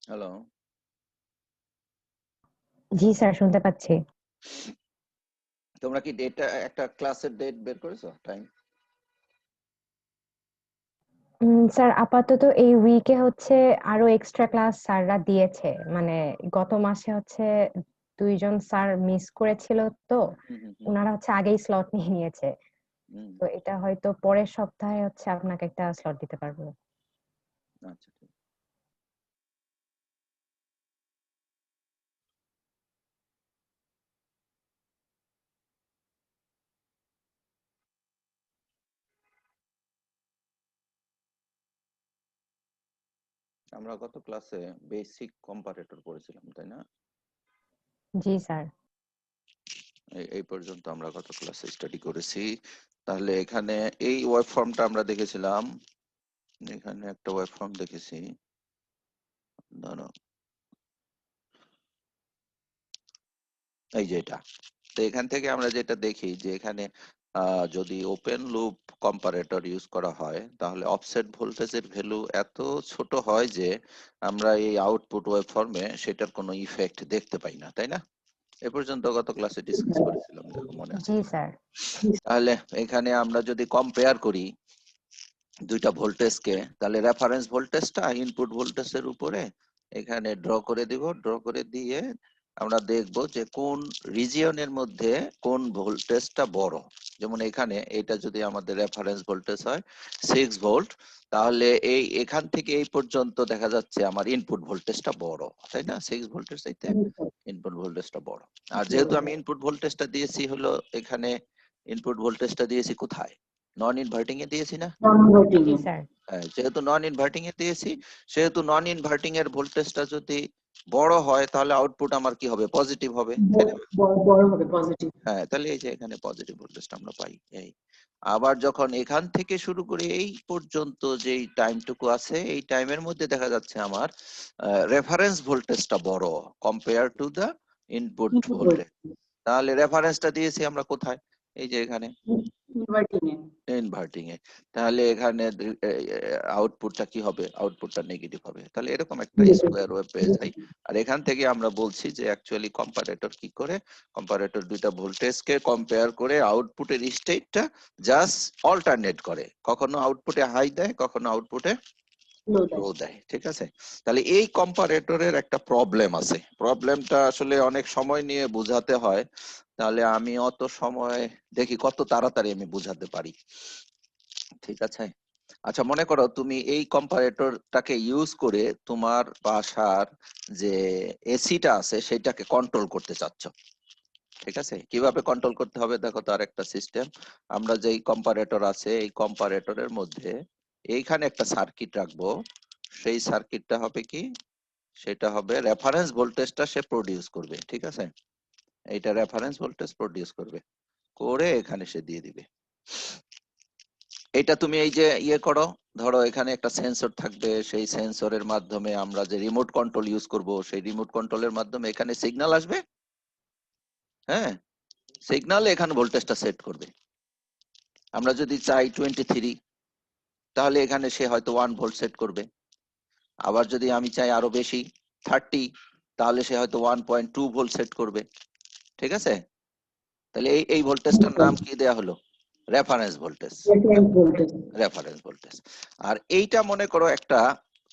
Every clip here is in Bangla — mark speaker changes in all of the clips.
Speaker 1: হ্যালো,
Speaker 2: জি স্যার, শুনতে পাচ্ছি।
Speaker 1: তোমরা কি ডেটটা একটা ক্লাসের ডেট বের করেছো? টাইম?
Speaker 2: স্যার আপাতত এই উইকে হচ্ছে আরো এক্সট্রা ক্লাস স্যাররা দিয়েছে, মানে গত মাসে হচ্ছে 2জন স্যার মিস করেছিল, তো
Speaker 1: হুম হুম হুম
Speaker 2: ওনারা হচ্ছে আগেই স্লট নিয়ে নিয়েছে।
Speaker 1: হুম,
Speaker 2: তো এটা হয়তো পরের সপ্তাহে হচ্ছে আপনাকে একটা স্লট দিতে পারবো।
Speaker 1: আচ্ছা ঠিক। আমরা গত ক্লাসে বেসিক কম্পারেটর পড়েছিলাম, তাই না?
Speaker 2: জি স্যার।
Speaker 1: এই পর্যন্ত আমরা গত ক্লাসে স্টাডি করেছি। তাহলে এখানে এই ওয়েব ফর্মটা আমরা দেখেছিলাম, এখানে একটা ওয়েব ফর্ম দেখেছি। ধরো এই যে এটা, তো এখান থেকে আমরা যেটা দেখি যে এখানে যদি ওপেন লুপ কম্পারেটর ইউজ করা হয় তাহলে অফসেট ভোল্টেজের ভ্যালু এত ছোট হয় যে আমরা এই আউটপুট ওয়েব ফর্মে সেটার কোনো ইফেক্ট দেখতে পাই না, তাই না? এ পর্যন্ত গত ক্লাসে ডিসকাস করেছিলাম, দেখো মনে আছে
Speaker 2: জি
Speaker 1: কিনা।
Speaker 2: স্যার।
Speaker 1: তাহলে এখানে আমরা যদি কম্পেয়ার করি দুইটা ভোল্টেজকে, তাহলে রেফারেন্স ভোল্টেজটা ইনপুট ভোল্টেজের উপরে এখানে ড্র করে দিব। ড্র করে দিয়ে আমরা দেখব যে কোন রিজিয়নের মধ্যে কোন ভোল্টেজটা বড়। যেমন এখানে এটা যদি আমাদের রেফারেন্স ভোল্টেজ হয় 6 ভোল্ট, তাহলে এই এখান থেকে এই পর্যন্ত দেখা যাচ্ছে আমার ইনপুট ভোল্টেজটা বড়, তাই না? 6 ভোল্টের চাইতে ইনপুট ভোল্টেজটা বড়। আর যেহেতু আমি ইনপুট ভোল্টেজটা দিয়েছি হলো এখানে, ইনপুট ভোল্টেজটা দিয়েছি কোথায়? নন ইনভার্টিং এ দিয়েছি না?
Speaker 2: জি স্যার।
Speaker 1: যেহেতু নন ইনভার্টিং এ দিয়েছি, সেহেতু নন ইনভার্টিং এর ভোল্টেজটা যদি বড় হয় তাহলে আউটপুট আমার কি হবে? পজিটিভ হবে, তাই না?
Speaker 3: বড় হবে, পজিটিভ।
Speaker 1: হ্যাঁ, তাহলে এই যে এখানে পজিটিভ ভোল্টেজটা আমরা পাই। এই আবার যখন এখান থেকে শুরু করে এই পর্যন্ত যেই টাইমটুকু আছে এই টাইমের মধ্যে দেখা যাচ্ছে আমার রেফারেন্স ভোল্টেজটা বড় compare to the input voltage. তাহলে রেফারেন্সটা দিয়েছি আমরা কোথায়? এই যে এখানে
Speaker 3: ইনভার্টিং এ।
Speaker 1: ইনভার্টিং এ। তাহলে এখানে আউটপুটটা কি হবে? আউটপুটটা নেগেটিভ হবে। তাহলে এরকম একটা স্কোয়ার ওয়েভ পেয়ে যাই। আর এখান থেকে আমরা বলছি যে অ্যাকচুয়ালি কম্পারেটর কি করে, কম্পারেটর দুইটা ভোল্টেজকে কম্পেয়ার করে আউটপুটের স্টেটটা জাস্ট অল্টারনেট করে, কখনো আউটপুটে হাই দেয়, কখনো আউটপুটে লো দেয়, ঠিক আছে? তাহলে এই কম্পারেটরের একটা প্রবলেম আছে, প্রবলেমটা আসলে অনেক সময় নিয়ে বোঝাতে হয়। তাহলে আমি অত সময় দেখি কত তাড়াতাড়ি আমি বোঝাতে পারি, ঠিক আছে? আচ্ছা, মনে করো তুমি এই কম্পারেটরটাকে ইউজ করে তোমার বাসার যে এসিটা আছে সেটাকে কন্ট্রোল করতে চাচ্ছ, ঠিক আছে? কিভাবে কন্ট্রোল করতে হবে দেখো, তার একটা সিস্টেম। আমরা যেই কম্পারেটর আছে এই কম্পারেটরের মধ্যে এইখানে একটা সার্কিট রাখবো। সেই সার্কিটটা হবে কি, সেটা হবে রেফারেন্স ভোল্টেজটা সে প্রডিউস করবে, ঠিক আছে? এইটা রেফারেন্স ভোল্টেজ প্রডিউস করবে, করে এখানে সে দিয়ে দিবে। এটা তুমি এই যে ইয়ে করো, ধরো এখানে একটা সেন্সর থাকবে, সেই সেন্সরের মাধ্যমে আমরা যে রিমোট কন্ট্রোল ইউজ করব, সেই রিমোট কন্ট্রোলের মাধ্যমে এখানে সিগন্যাল আসবে। হ্যাঁ, সিগন্যালে এখানে ভোল্টেজটা সেট করবে। আমরা যদি চাই 23, তাহলে এখানে সে হয়তো 1 ভোল্ট সেট করবে। আবার যদি আমি চাই আরো বেশি 30, তাহলে সে হয়তো 1.2 ভোল্ট সেট করবে, ঠিক আছে? তাহলে এই ভোল্টেজটার নাম কি দেয়া হলো? Reference voltage. Reference voltage. আর এইটা মনে করো একটা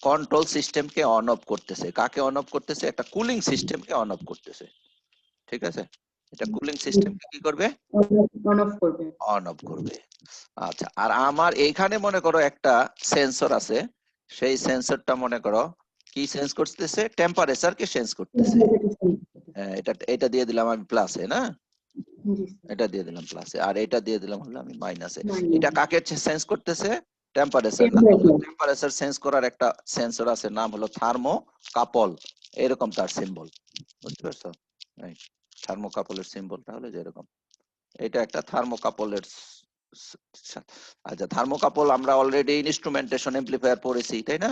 Speaker 1: কন্ট্রোল সিস্টেমকে অন অফ করতেছে। কাকে অন অফ করতেছে? একটা কুলিং সিস্টেমকে অন অফ করতেছে, ঠিক আছে? এটা কুলিং সিস্টেমকে কি করবে?
Speaker 3: অন অফ করবে।
Speaker 1: অন অফ করবে। আচ্ছা, আর আমার এইখানে মনে করো একটা সেন্সর আছে, সেই সেন্সরটা মনে করো কি সেন্স করতেছে? টেম্পারেচারকে সেন্স করতেছে। এটা এটা দিয়ে দিলাম আমি প্লাসে, না? এটা দিয়ে দিলাম প্লাসে, আর এটা দিয়ে দিলাম হলো আমি মাইনাসে। এটা কাকে সেন্স করতেছে? টেম্পারেচার, না? টেম্পারেচার সেন্স করার একটা সেন্সর আছে, নাম হলো থার্মোকাপল। এরকম তার সিম্বল, বুঝতে পারছো? এই থার্মোকাপলের সিম্বলটা হলো যে এরকম। এটা একটা থার্মোকাপলের। আচ্ছা, থার্মোকাপল আমরা অলরেডি ইনস্ট্রুমেন্টেশন এমপ্লিফায়ার পড়েছি, তাই না?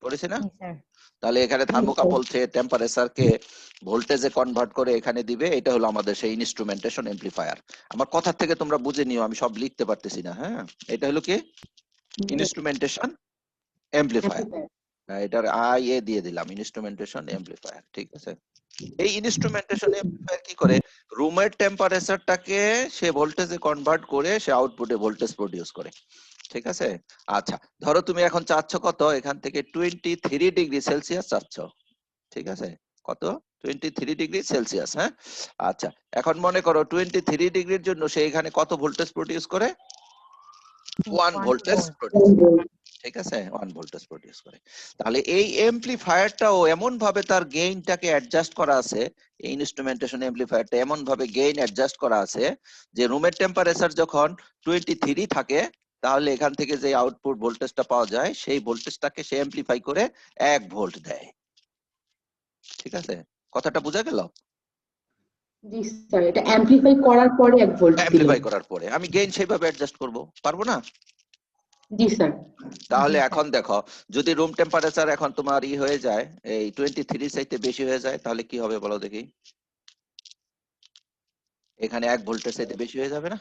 Speaker 1: পড়েছি না?
Speaker 2: জি স্যার।
Speaker 1: তাহলে এখানে থার্মোকাপল থেকে টেম্পারেচারকে ভোল্টেজে কনভার্ট করে এখানে দিবে। এটা হলো আমাদের সেই ইনস্ট্রুমেন্টেশন এমপ্লিফায়ার। আমার কথা থেকে তোমরা বুঝে নিও, আমি সব লিখতে পারতেছি না। হ্যাঁ, এটা হলো কি? Instrumentation amplifier. এটার আই এ দিয়ে দিলাম, ইনস্ট্রুমেন্টেশন এমপ্লিফায়ার। ঠিক আছে, এই ইনস্ট্রুমেন্টেশন এমপ্লিফায়ার কি করে, রুমের টেম্পারেচারটাকে সে ভোল্টেজে কনভার্ট করে সে আউটপুটে ভোল্টেজ প্রডিউস করে। ঠিক আছে, আচ্ছা ধরো তুমি এখন চাচ্ছ কত, এখান থেকে 23 ডিগ্রি সেলসিয়াস চাচ্ছ। ঠিক আছে, কত, 23 ডিগ্রি সেলসিয়াস। হ্যাঁ, আচ্ছা এখন মনে করো 23 ডিগ্রির জন্য সে এখানে কত ভোল্টেজ প্রডিউস করে, 1 ভোল্টেজ প্রডিউস করে। ঠিক আছে, 1 ভোল্টেজ প্রডিউস করে। তাহলে এই এমপ্লিফায়ারটাও এমন ভাবে তার গেইনটাকে অ্যাডজাস্ট করা আছে, এই ইনস্ট্রুমেন্টেশন এমপ্লিফায়ারটা এমন ভাবে গেইন অ্যাডজাস্ট করা আছে যে রুমের টেম্পারেচার যখন 23 থাকে তাহলে এখান থেকে যে আউটপুট ভোল্টেজটা পাওয়া যায় সেই ভোল্টেজটাকে সে এমপ্লিফাই করে 1 ভোল্ট দেয়। ঠিক আছে, কথাটা বোঝা গেল?
Speaker 3: জি স্যার, এটা অ্যাম্পলিফাই করার পরে 1 ভোল্ট
Speaker 1: অ্যামপ্লিফাই করার পরে আমি গেইন সেইভাবে অ্যাডজাস্ট করব, পারবো না?
Speaker 3: জি স্যার।
Speaker 1: তাহলে
Speaker 2: জি, স্যার।
Speaker 1: এখন দেখো, যদি রুম টেম্পারেচার এখন তোমার হয়ে যায় এই 23 চাইতে বেশি হয়ে যায় তাহলে কি হবে বলো দেখি, এখানে 1 ভোল্টের চাইতে বেশি হয়ে যাবে না?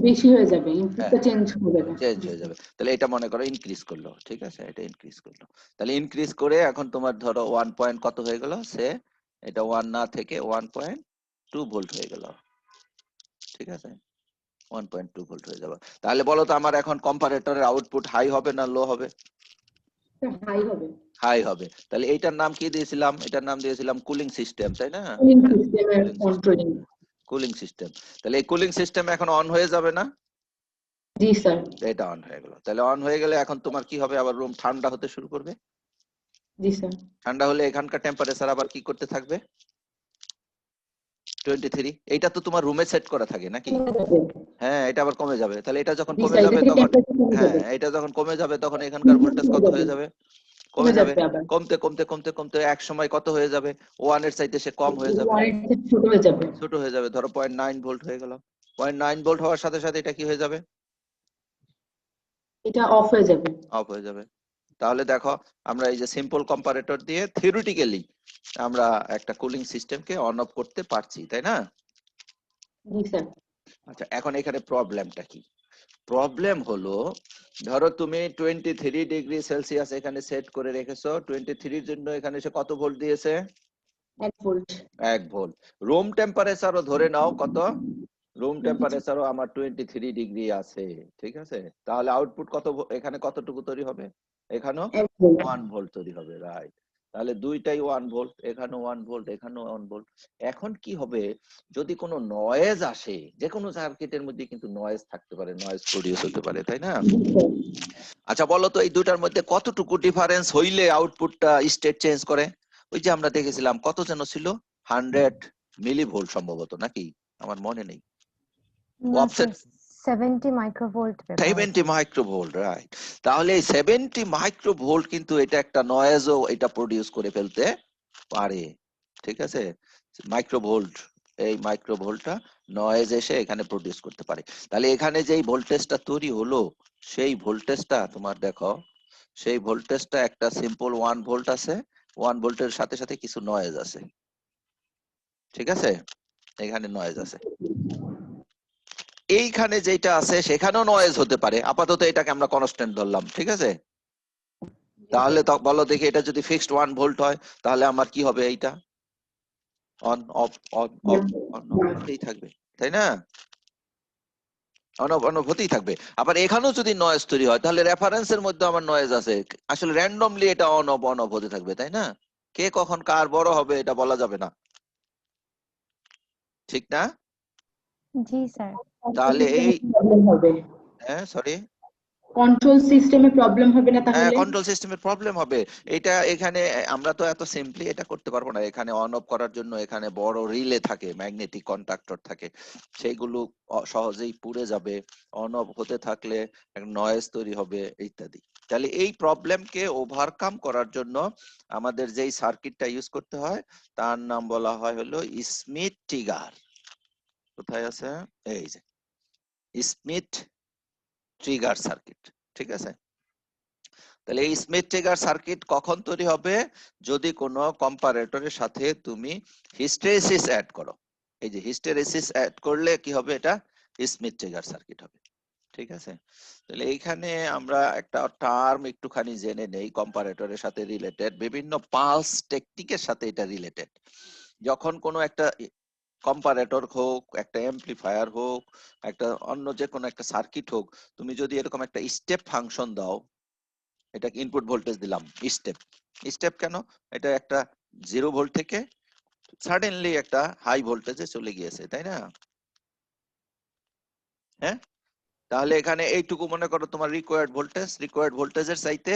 Speaker 3: বেশি হয়ে যাবে, ইনপুটটা চেঞ্জ হবে না।
Speaker 1: চেঞ্জ হয়ে যাবে। তাহলে এটা মনে করো ইনক্রিজ করলো। ঠিক আছে, এটা ইনক্রিজ করলো। তাহলে ইনক্রিজ করে এখন তোমার ধরো 1 পয়েন্ট কত হয়ে গেল, সে এটা 1 না থেকে 1.2 ভোল্ট হয়ে গেল। ঠিক আছে, 1.2 ভোল্ট হয়ে যাবে। তাহলে বলো তো আমার এখন কম্পারেটরের আউটপুট হাই হবে না লো হবে?
Speaker 3: হাই হবে।
Speaker 1: হাই হবে। তাহলে এইটার নাম কি দিয়েছিলাম, এটার নাম দিয়েছিলাম কুলিং সিস্টেম, তাই না?
Speaker 3: কুলিং সিস্টেমের কন্ট্রোলিং।
Speaker 1: Cooling system. তাহলে এই কুলিং সিস্টেম এখন অন হয়ে যাবে না?
Speaker 3: জি স্যার।
Speaker 1: এটা অন হয়ে গেল। তাহলে অন হয়ে গেলে এখন তোমার কি হবে, আবার রুম ঠান্ডা হতে শুরু করবে।
Speaker 3: জি স্যার।
Speaker 1: ঠান্ডা হলে এখানকার টেম্পারেচার আবার কি করতে থাকবে, 23। এইটা তো তোমার রুমে সেট করা থাকে নাকি? হ্যাঁ, এটা আবার কমে যাবে। তাহলে এটা যখন কমে যাবে তখন, হ্যাঁ এটা যখন কমে যাবে তখন এখানকার ভোল্টেজ কত হয়ে যাবে, কমে যাবে। কমতে কমতে কমতে কমতে এক সময় কত হয়ে যাবে, 1 এর চাইতে সে কম হয়ে যাবে,
Speaker 3: ছোট হয়ে যাবে।
Speaker 1: ছোট হয়ে যাবে। ধরো 0.9 ভোল্ট হয়ে গেল। 0.9 ভোল্ট হওয়ার সাথে সাথে এটা কি হয়ে যাবে,
Speaker 3: এটা অফ হয়ে যাবে।
Speaker 1: অফ হয়ে যাবে। তাহলে দেখো আমরা এই যে সিম্পল কম্পারেটর দিয়ে থিওরিটিক্যালি আমরা একটা কুলিং সিস্টেমকে অন অফ করতে পারছি, তাই না?
Speaker 3: জি স্যার।
Speaker 1: আচ্ছা এখন এখানে প্রবলেমটা কি, প্রবলেম হলো ধরো তুমি 23 ডিগ্রি সেলসিয়াস এখানে সেট করে রেখেছো, 23 এর জন্য এখানে সে কত ভোল্ট দিয়েছে,
Speaker 3: 1 ভোল্ট।
Speaker 1: 1 ভোল্ট। রুম টেম্পারেচারও ধরে নাও কত, রুম টেম্পারেচারও আমার 23 ডিগ্রি আছে। ঠিক আছে, তাহলে আউটপুট কত, এখানে কতটুকু তৈরি হবে, এখানেও
Speaker 3: 1 ভোল্ট।
Speaker 1: 1 ভোল্ট তৈরি হবে, রাইট। তাহলে দুইটাই 1 ভোল্ট, এখানেও 1 ভোল্ট, এখানেও 1 ভোল্ট। এখন কি হবে, যদি কোনো নয়েজ আসে, যে কোনো সার্কিটের মধ্যে কিন্তু নয়েজ থাকতে পারে, নয়েজ প্রডিউস হতে পারে, তাই না? আচ্ছা বলো তো এই দুটার মধ্যে কতটুকু ডিফারেন্স হইলে আউটপুটটা স্টেট চেঞ্জ করে? ওই যে আমরা দেখেছিলাম কত যেন ছিল, 100 মিলিভোল্ট সম্ভবত, নাকি আমার মনে নেই।
Speaker 2: না,
Speaker 1: অফসেট
Speaker 2: 70 মাইক্রোভোল্ট
Speaker 1: 70 মাইক্রোভোল্ট, রাইট। তাহলে এই 70 মাইক্রোভোল্ট কিন্তু এটা একটা নয়েজও এটা প্রডিউস করে ফেলতে পারে। ঠিক আছে, মাইক্রোভোল্ট, এই মাইক্রোভোল্টটা নয়েজ এসে এখানে প্রডিউস করতে পারে। তাহলে এখানে যেই ভোল্টেজটা তৈরি হলো সেই ভোল্টেজটা তোমার দেখো, সেই ভোল্টেজটা একটা সিম্পল 1 ভোল্ট আছে, 1 ভোল্টের সাথে সাথে কিছু নয়েজ আছে। ঠিক আছে, এখানে নয়েজ আছে, এইখানে যেটা আছে সেখানেও নয়েজ হতে পারে। আপাতত এটাকে আমরা কনস্ট্যান্ট ধরলাম। ঠিক আছে, তাহলে বলো দেখি এটা যদি ফিক্সড 1 ভোল্ট হয় তাহলে আমার কি হবে, এইটা on of on of on of হতেই থাকবে, তাই না? অন অফ হতেই থাকবে। আবার এখানেও যদি নয়েজ তৈরি হয় তাহলে রেফারেন্সের মধ্যে আমার নয়েজ আছে, আসলে র্যান্ডমলি এটা অন অফ হতে থাকবে, তাই না? কে কখন কার বড় হবে এটা বলা যাবে না, ঠিক না?
Speaker 2: জি স্যার।
Speaker 1: তাহলে এই
Speaker 3: প্রবলেম হবে,
Speaker 1: হ্যাঁ সরি,
Speaker 3: কন্ট্রোল সিস্টেমে প্রবলেম হবে না
Speaker 1: হ্যাঁ
Speaker 3: তাহলে?
Speaker 1: কন্ট্রোল সিস্টেমের প্রবলেম হবে। এটা এখানে আমরা তো এত সিম্পলি এটা করতে পারবো না। এখানে অন অফ করার জন্য এখানে বড় রিলে থাকে, ম্যাগনেটিক কন্ডাক্টর থাকে, সেইগুলো সহজেই পুড়ে যাবে। অন অফ হতে থাকলে নয়েজ তৈরি হবে ইত্যাদি। তাহলে এই প্রবলেমকে ওভারকাম করার জন্য আমাদের যেই সার্কিটটা ইউজ করতে হয় তার নাম বলা হয় হলো স্মিথ ট্রিগার। কোথায় আছে, এই যে স্মিথ ট্রিগার সার্কিট। ঠিক আছে, তাহলে এই স্মিথ ট্রিগার সার্কিট কখন তৈরি হবে, যদি কোনো কম্পারেটরের সাথে তুমি হিস্টেরেসিস অ্যাড করো। এই যে হিস্টেরেসিস অ্যাড করলে কি হবে, এটা স্মিথ ট্রিগার সার্কিট হবে। ঠিক আছে? তাহলে এইখানে আমরা একটা টার্ম একটুখানি জেনে নেই কম্পারেটরের সাথে রিলেটেড, বিভিন্ন পালস টেকনিকের সাথে এটা রিলেটেড। যখন কোনো একটা কম্পারেটর হোক, একটা এমপ্লিফায়ার হোক, একটা অন্য যে কোনো একটা সার্কিট হোক, তুমি যদি এরকম একটা স্টেপ ফাংশন দাও, এটা ইনপুট ভোল্টেজ দিলাম স্টেপ। স্টেপ কেন? এটা একটা 0 ভোল্ট থেকে সাডেনলি একটা হাই ভোল্টেজে চলে গিয়েছে, তাই না? হ্যাঁ, তাহলে এখানে এইটুকু মনে করো তোমার রিকোয়ার্ড ভোল্টেজের চাইতে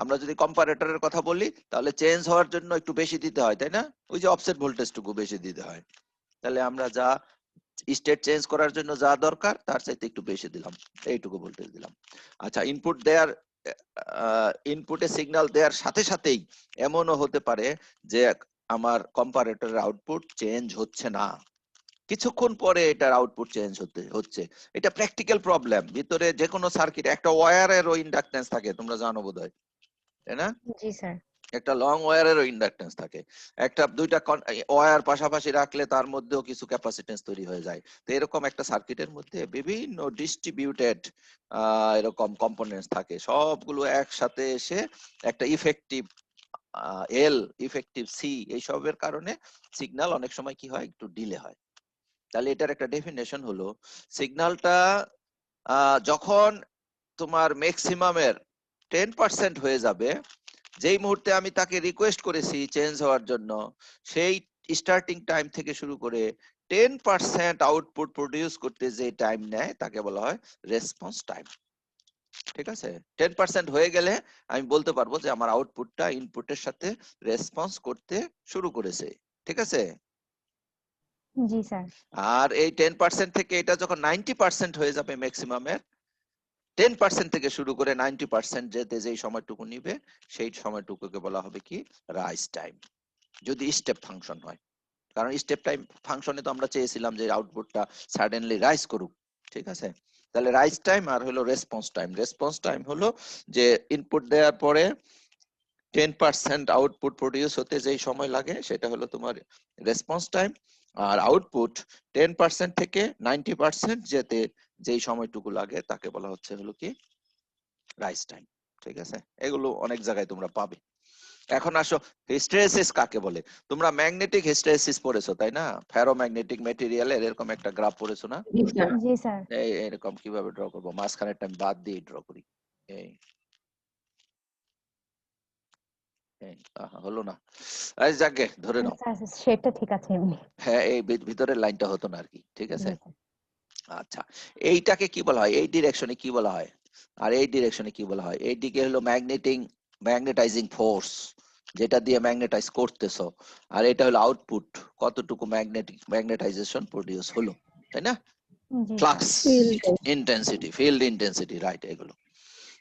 Speaker 1: আমরা যদি কম্পারেটরের কথা বলি তাহলে চেঞ্জ হওয়ার জন্য একটু বেশি দিতে হয়, তাই না? ওই যে অফসেট ভোল্টেজটুকু বেশি দিতে হয়। তাহলে আমরা যা স্টেট চেঞ্জ করার জন্য যা দরকার তার চাইতে একটু বেশি দিলাম, এইটুকু ভোল্টেজ দিলাম। আচ্ছা, ইনপুটে সিগন্যাল দেওয়ার সাথে সাথেই এমনও হতে পারে যে আমার কম্পারেটরের আউটপুট চেঞ্জ হচ্ছে না, কিছুক্ষণ পরে এটার আউটপুট চেঞ্জ হচ্ছে। এটা প্র্যাকটিক্যাল প্রবলেম। ভিতরে যে কোনো সার্কিট একটা ওয়্যারেরও ইন্ডাকটেন্স থাকে, তোমরা জানো বোধহয়, তাই না?
Speaker 2: জি স্যার।
Speaker 1: একটা লং ওয়্যারেরও ইন্ডাকটেন্স থাকে। একটা দুইটা ওয়্যার পাশাপাশি রাখলে তার মধ্যেও কিছু ক্যাপাসিটেন্স তৈরি হয়ে যায়। তো এরকম একটা সার্কিটের মধ্যে বিভিন্ন ডিস্ট্রিবিউটেড এরকম কম্পোনেন্টস থাকে, সবগুলো একসাথে এসে একটা ইফেক্টিভ ইফেক্টিভ সি, এইসবের কারণে সিগন্যাল অনেক সময় কি হয়, একটু ডিলে হয়। তাহলে এটার একটা ডেফিনেশন হলো, সিগন্যালটা যখন তোমার ম্যাক্সিমামের 10% হয়ে যাবে, যেই মুহূর্তে আমি তাকে রিকোয়েস্ট করেছি চেঞ্জ হওয়ার জন্য, সেই স্টার্টিং টাইম থেকে শুরু করে 10% আউটপুট প্রডিউস করতে যে টাইম নেয় তাকে বলা হয় রেসপন্স টাইম। ঠিক আছে? 10% হয়ে গেলে আমি বলতে পারবো যে আমার আউটপুটটা ইনপুটের সাথে রেসপন্স করতে শুরু করেছে। ঠিক আছে?
Speaker 2: জি স্যার।
Speaker 1: আর এই 10% থেকে এটা যখন 90% হয়ে যাবে ম্যাক্সিমামের, 10% থেকে শুরু করে 90% যেতে যেই সময়টুকু নিবে সেই সময়টুকুকে বলা হবে কি, রাইজ টাইম, যদি স্টেপ ফাংশন হয়। কারণ স্টেপ টাইম ফাংশনে তো আমরা চেয়েছিলাম যে আউটপুটটা সাডেনলি রাইজ করুক। ঠিক আছে? তাহলে রাইজ টাইম আর হলো রেসপন্স টাইম। রেসপন্স টাইম হলো যে ইনপুট দেওয়ার পরে 10% আউটপুট প্রডিউস হতে যেই সময় লাগে সেটা হলো তোমার রেসপন্স টাইম। আর আউটপুট 10% থেকে 90% যেতে যেই সময়টুকু লাগে তাকে বলা হচ্ছে হলো কি, রাইজ টাইম। ঠিক আছে? এগুলো অনেক জায়গায় তোমরা পাবে। এখন আসো, হিস্টেরেসিস কাকে বলে? তোমরা ম্যাগনেটিক হিস্টেরেসিস পড়েছো, তাই না? ফেরোম্যাগনেটিক ম্যাটেরিয়ালের এরকম একটা গ্রাফ পড়েছো না?
Speaker 3: জি স্যার।
Speaker 2: জি স্যার।
Speaker 1: এই এরকম কিভাবে ড্র করবো, মাঝখানেরটা আমি বাদ দিয়ে ড্র করি। এই হলো না, যাকে ধরে নাও।
Speaker 2: স্যার সেটা ঠিক আছে এমনি।
Speaker 1: হ্যাঁ, এই ভিতরের লাইনটা হতো না আর কি। ঠিক আছে?
Speaker 2: জি স্যার।
Speaker 1: আচ্ছা, এইটাকে কি বলা হয়, এই ডিরেকশনে কি বলা হয়, আর এই ডিরেকশনে কি বলা হয়? এই দিকে হলো ম্যাগনেটাইজিং ফোর্স, যেটা দিয়ে ম্যাগনেটাইজ করতেছো। আর এটা হলো আউটপুট, কতটুকু ম্যাগনেটাইজেশন প্রডিউস হলো, তাই না?
Speaker 2: জি sir.
Speaker 1: Flux
Speaker 3: Field.
Speaker 1: Intensity, field intensity, right, এগুলো।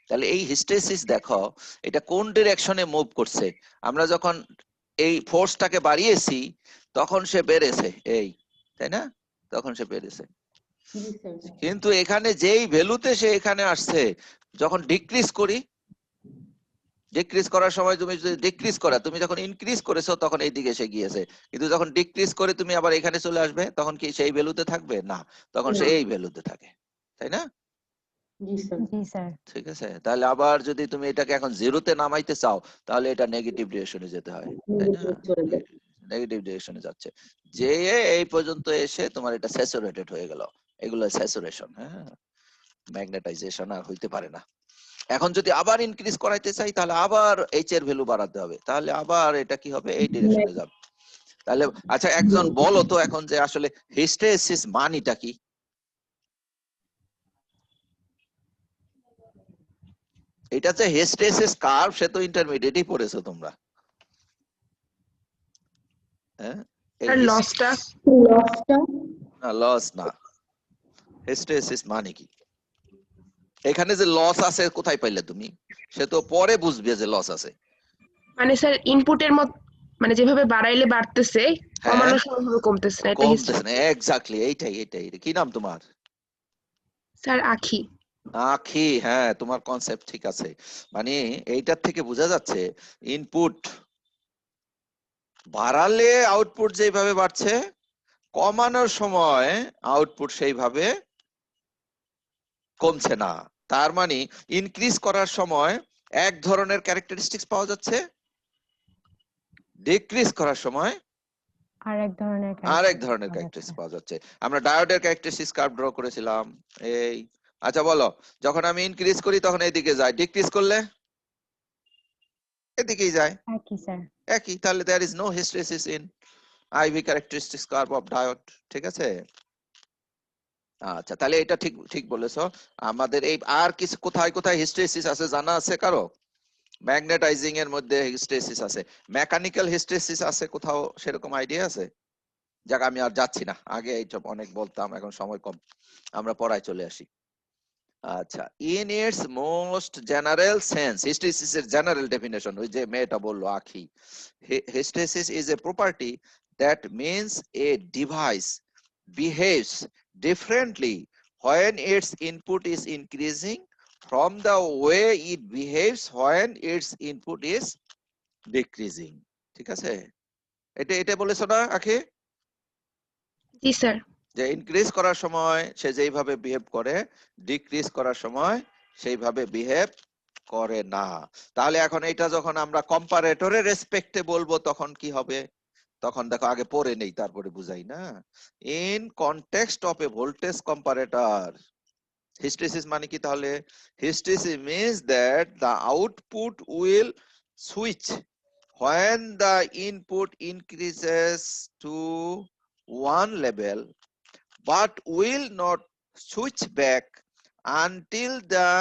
Speaker 1: তাহলে এই হিস্টেরিসিস দেখো, এটা কোন ডিরেকশনে মুভ করছে। আমরা যখন এই ফোর্সটাকে বাড়িয়েছি তখন সে বেড়েছে, এই, তাই না? তখন সে বেড়েছে।
Speaker 3: জি স্যার।
Speaker 1: কিন্তু এখানে যেই ভ্যালুতে সে এখানে আসছে, যখন ডিক্রিজ করি, ডিক্রিজ করার সময় তুমি যদি ডিক্রিজ করা, তুমি যখন ইনক্রিজ করেছো তখন এই দিকে এসে গিয়েছে। কিন্তু যখন ডিক্রিজ করে তুমি আবার এখানে চলে আসবে তখন কি সেই ভ্যালুতে থাকবে? না, তখন সে
Speaker 3: না।
Speaker 1: এই ভ্যালুতে থাকে, তাই না?
Speaker 3: জি স্যার।
Speaker 2: জি স্যার।
Speaker 1: ঠিক আছে? তাহলে আবার যদি তুমি এটাকে এখন জিরোতে নামাইতে চাও তাহলে এটা নেগেটিভ ডিরেকশনে যেতে হয়, তাই না?
Speaker 3: চলে যায়।
Speaker 1: নেগেটিভ ডিরেকশনে যাচ্ছে, যে এই পর্যন্ত এসে তোমার এটা স্যাচুরেটেড হয়ে গেল। এগুলো স্যাচুরেশন। হ্যাঁ, ম্যাগনেটাইজেশন আর হইতে পারে না। এখন যদি আবার ইনক্রিজ করাইতে চাই তাহলে আবার এইচ এর ভ্যালু বাড়াতে হবে, তাহলে আবার এটা কি হবে, এই ডিরেকশনে যাবে। তাহলে আচ্ছা, একজন বলো তো এখন যে আসলে হিস্টেরেসিস মানেটা কি? এটা যে হিস্টেরেসিস কার্ভ, সে তো ইন্টারমিডিয়েটই পড়েছো তোমরা। হ্যাঁ,
Speaker 4: আর লসটা
Speaker 3: লসটা
Speaker 1: না, লস না। হিস্টেরেসিস মানে কি? এখানে যে লস আছে কোথায় পাইলে তুমি? সে তো পরে বুঝবে যে লস আছে।
Speaker 4: মানে স্যার ইনপুটের মত মানে যেভাবে বাড়াইলে বাড়তেছে,
Speaker 1: হ্যাঁ,
Speaker 4: কমানোর সময় ভাবে কমতেছে না, এটা
Speaker 1: কমতেছে না, এক্স্যাক্টলি, এইটাই। কি নাম তোমার?
Speaker 4: স্যার আখি।
Speaker 1: আখি, হ্যাঁ, তোমার কনসেপ্ট ঠিক আছে। মানে এইটার থেকে বোঝা যাচ্ছে ইনপুট বাড়ালে আউটপুট যেভাবে বাড়ছে, কমানোর সময় আউটপুট সেইভাবে কমছে না। তার মানে ইনক্রিজ করার সময় এক ধরনের ক্যারেক্টারিস্টিক্স পাওয়া যাচ্ছে, ডিক্রিজ করার সময়
Speaker 2: আরেক ধরনের
Speaker 1: আরেক
Speaker 2: characteristics
Speaker 1: ধরনের
Speaker 2: পাওয়া
Speaker 1: ক্যারেক্টারিস্টিক্স
Speaker 2: যাচ্ছে।
Speaker 1: পাওয়া যাচ্ছে। আমরা ডায়োডের ক্যারেক্টারিস্টিক্স কার্ভ ড্র করেছিলাম এই। আচ্ছা বলো, যখন আমি ইনক্রিজ করি তখন এদিকে যায়, ডিক্রিজ করলে এদিকেই যায়,
Speaker 2: একই স্যার।
Speaker 1: একই। তাহলে there is no hysteresis in IV characteristics curve of diode. ঠিক আছে? আচ্ছা, তাহলে এটা ঠিক ঠিক বলেছো। আমাদের এই আর কিছু কোথায় কোথায় হিস্টেরিসিস আছে জানা আছে কারো? ম্যাগনেটাইজিং এর মধ্যে হিস্টেরিসিস আছে, মেকানিক্যাল হিস্টেরিসিস আছে কোথাও, সেরকম আইডিয়া আছে? যাক আমি আর যাচ্ছি না, আগে এইসব অনেক বলতাম, এখন সময় কম, আমরা পড়ায় চলে আসি। আচ্ছা, in it's most general sense, hysteresis এর জেনারেল ডেফিনেশন ওই যে মেয়েটা বললো আখি, hysteresis is a property that means a device behaves differently when its input is increasing from the way it behaves when its input is decreasing. ঠিক আছে? এটা এটা বলেছো না আখি,
Speaker 4: জি স্যার।
Speaker 1: যে ইনক্রিজ করার সময় সে যেইভাবে বিহেভ করে, ডিক্রিজ করার সময় সেইভাবে বিহেভ করে না। তাহলে এখন এটা যখন আমরা কম্পারেটরের রেসপেক্টে বলবো তখন কি হবে? তখন দেখো আগে পড়ে নেই তারপরে বুঝাই না। In context of a voltage comparator, hysteresis মানে কি তাহলে? Hysteresis means that the output will switch when the input increases to one level but will not switch back until the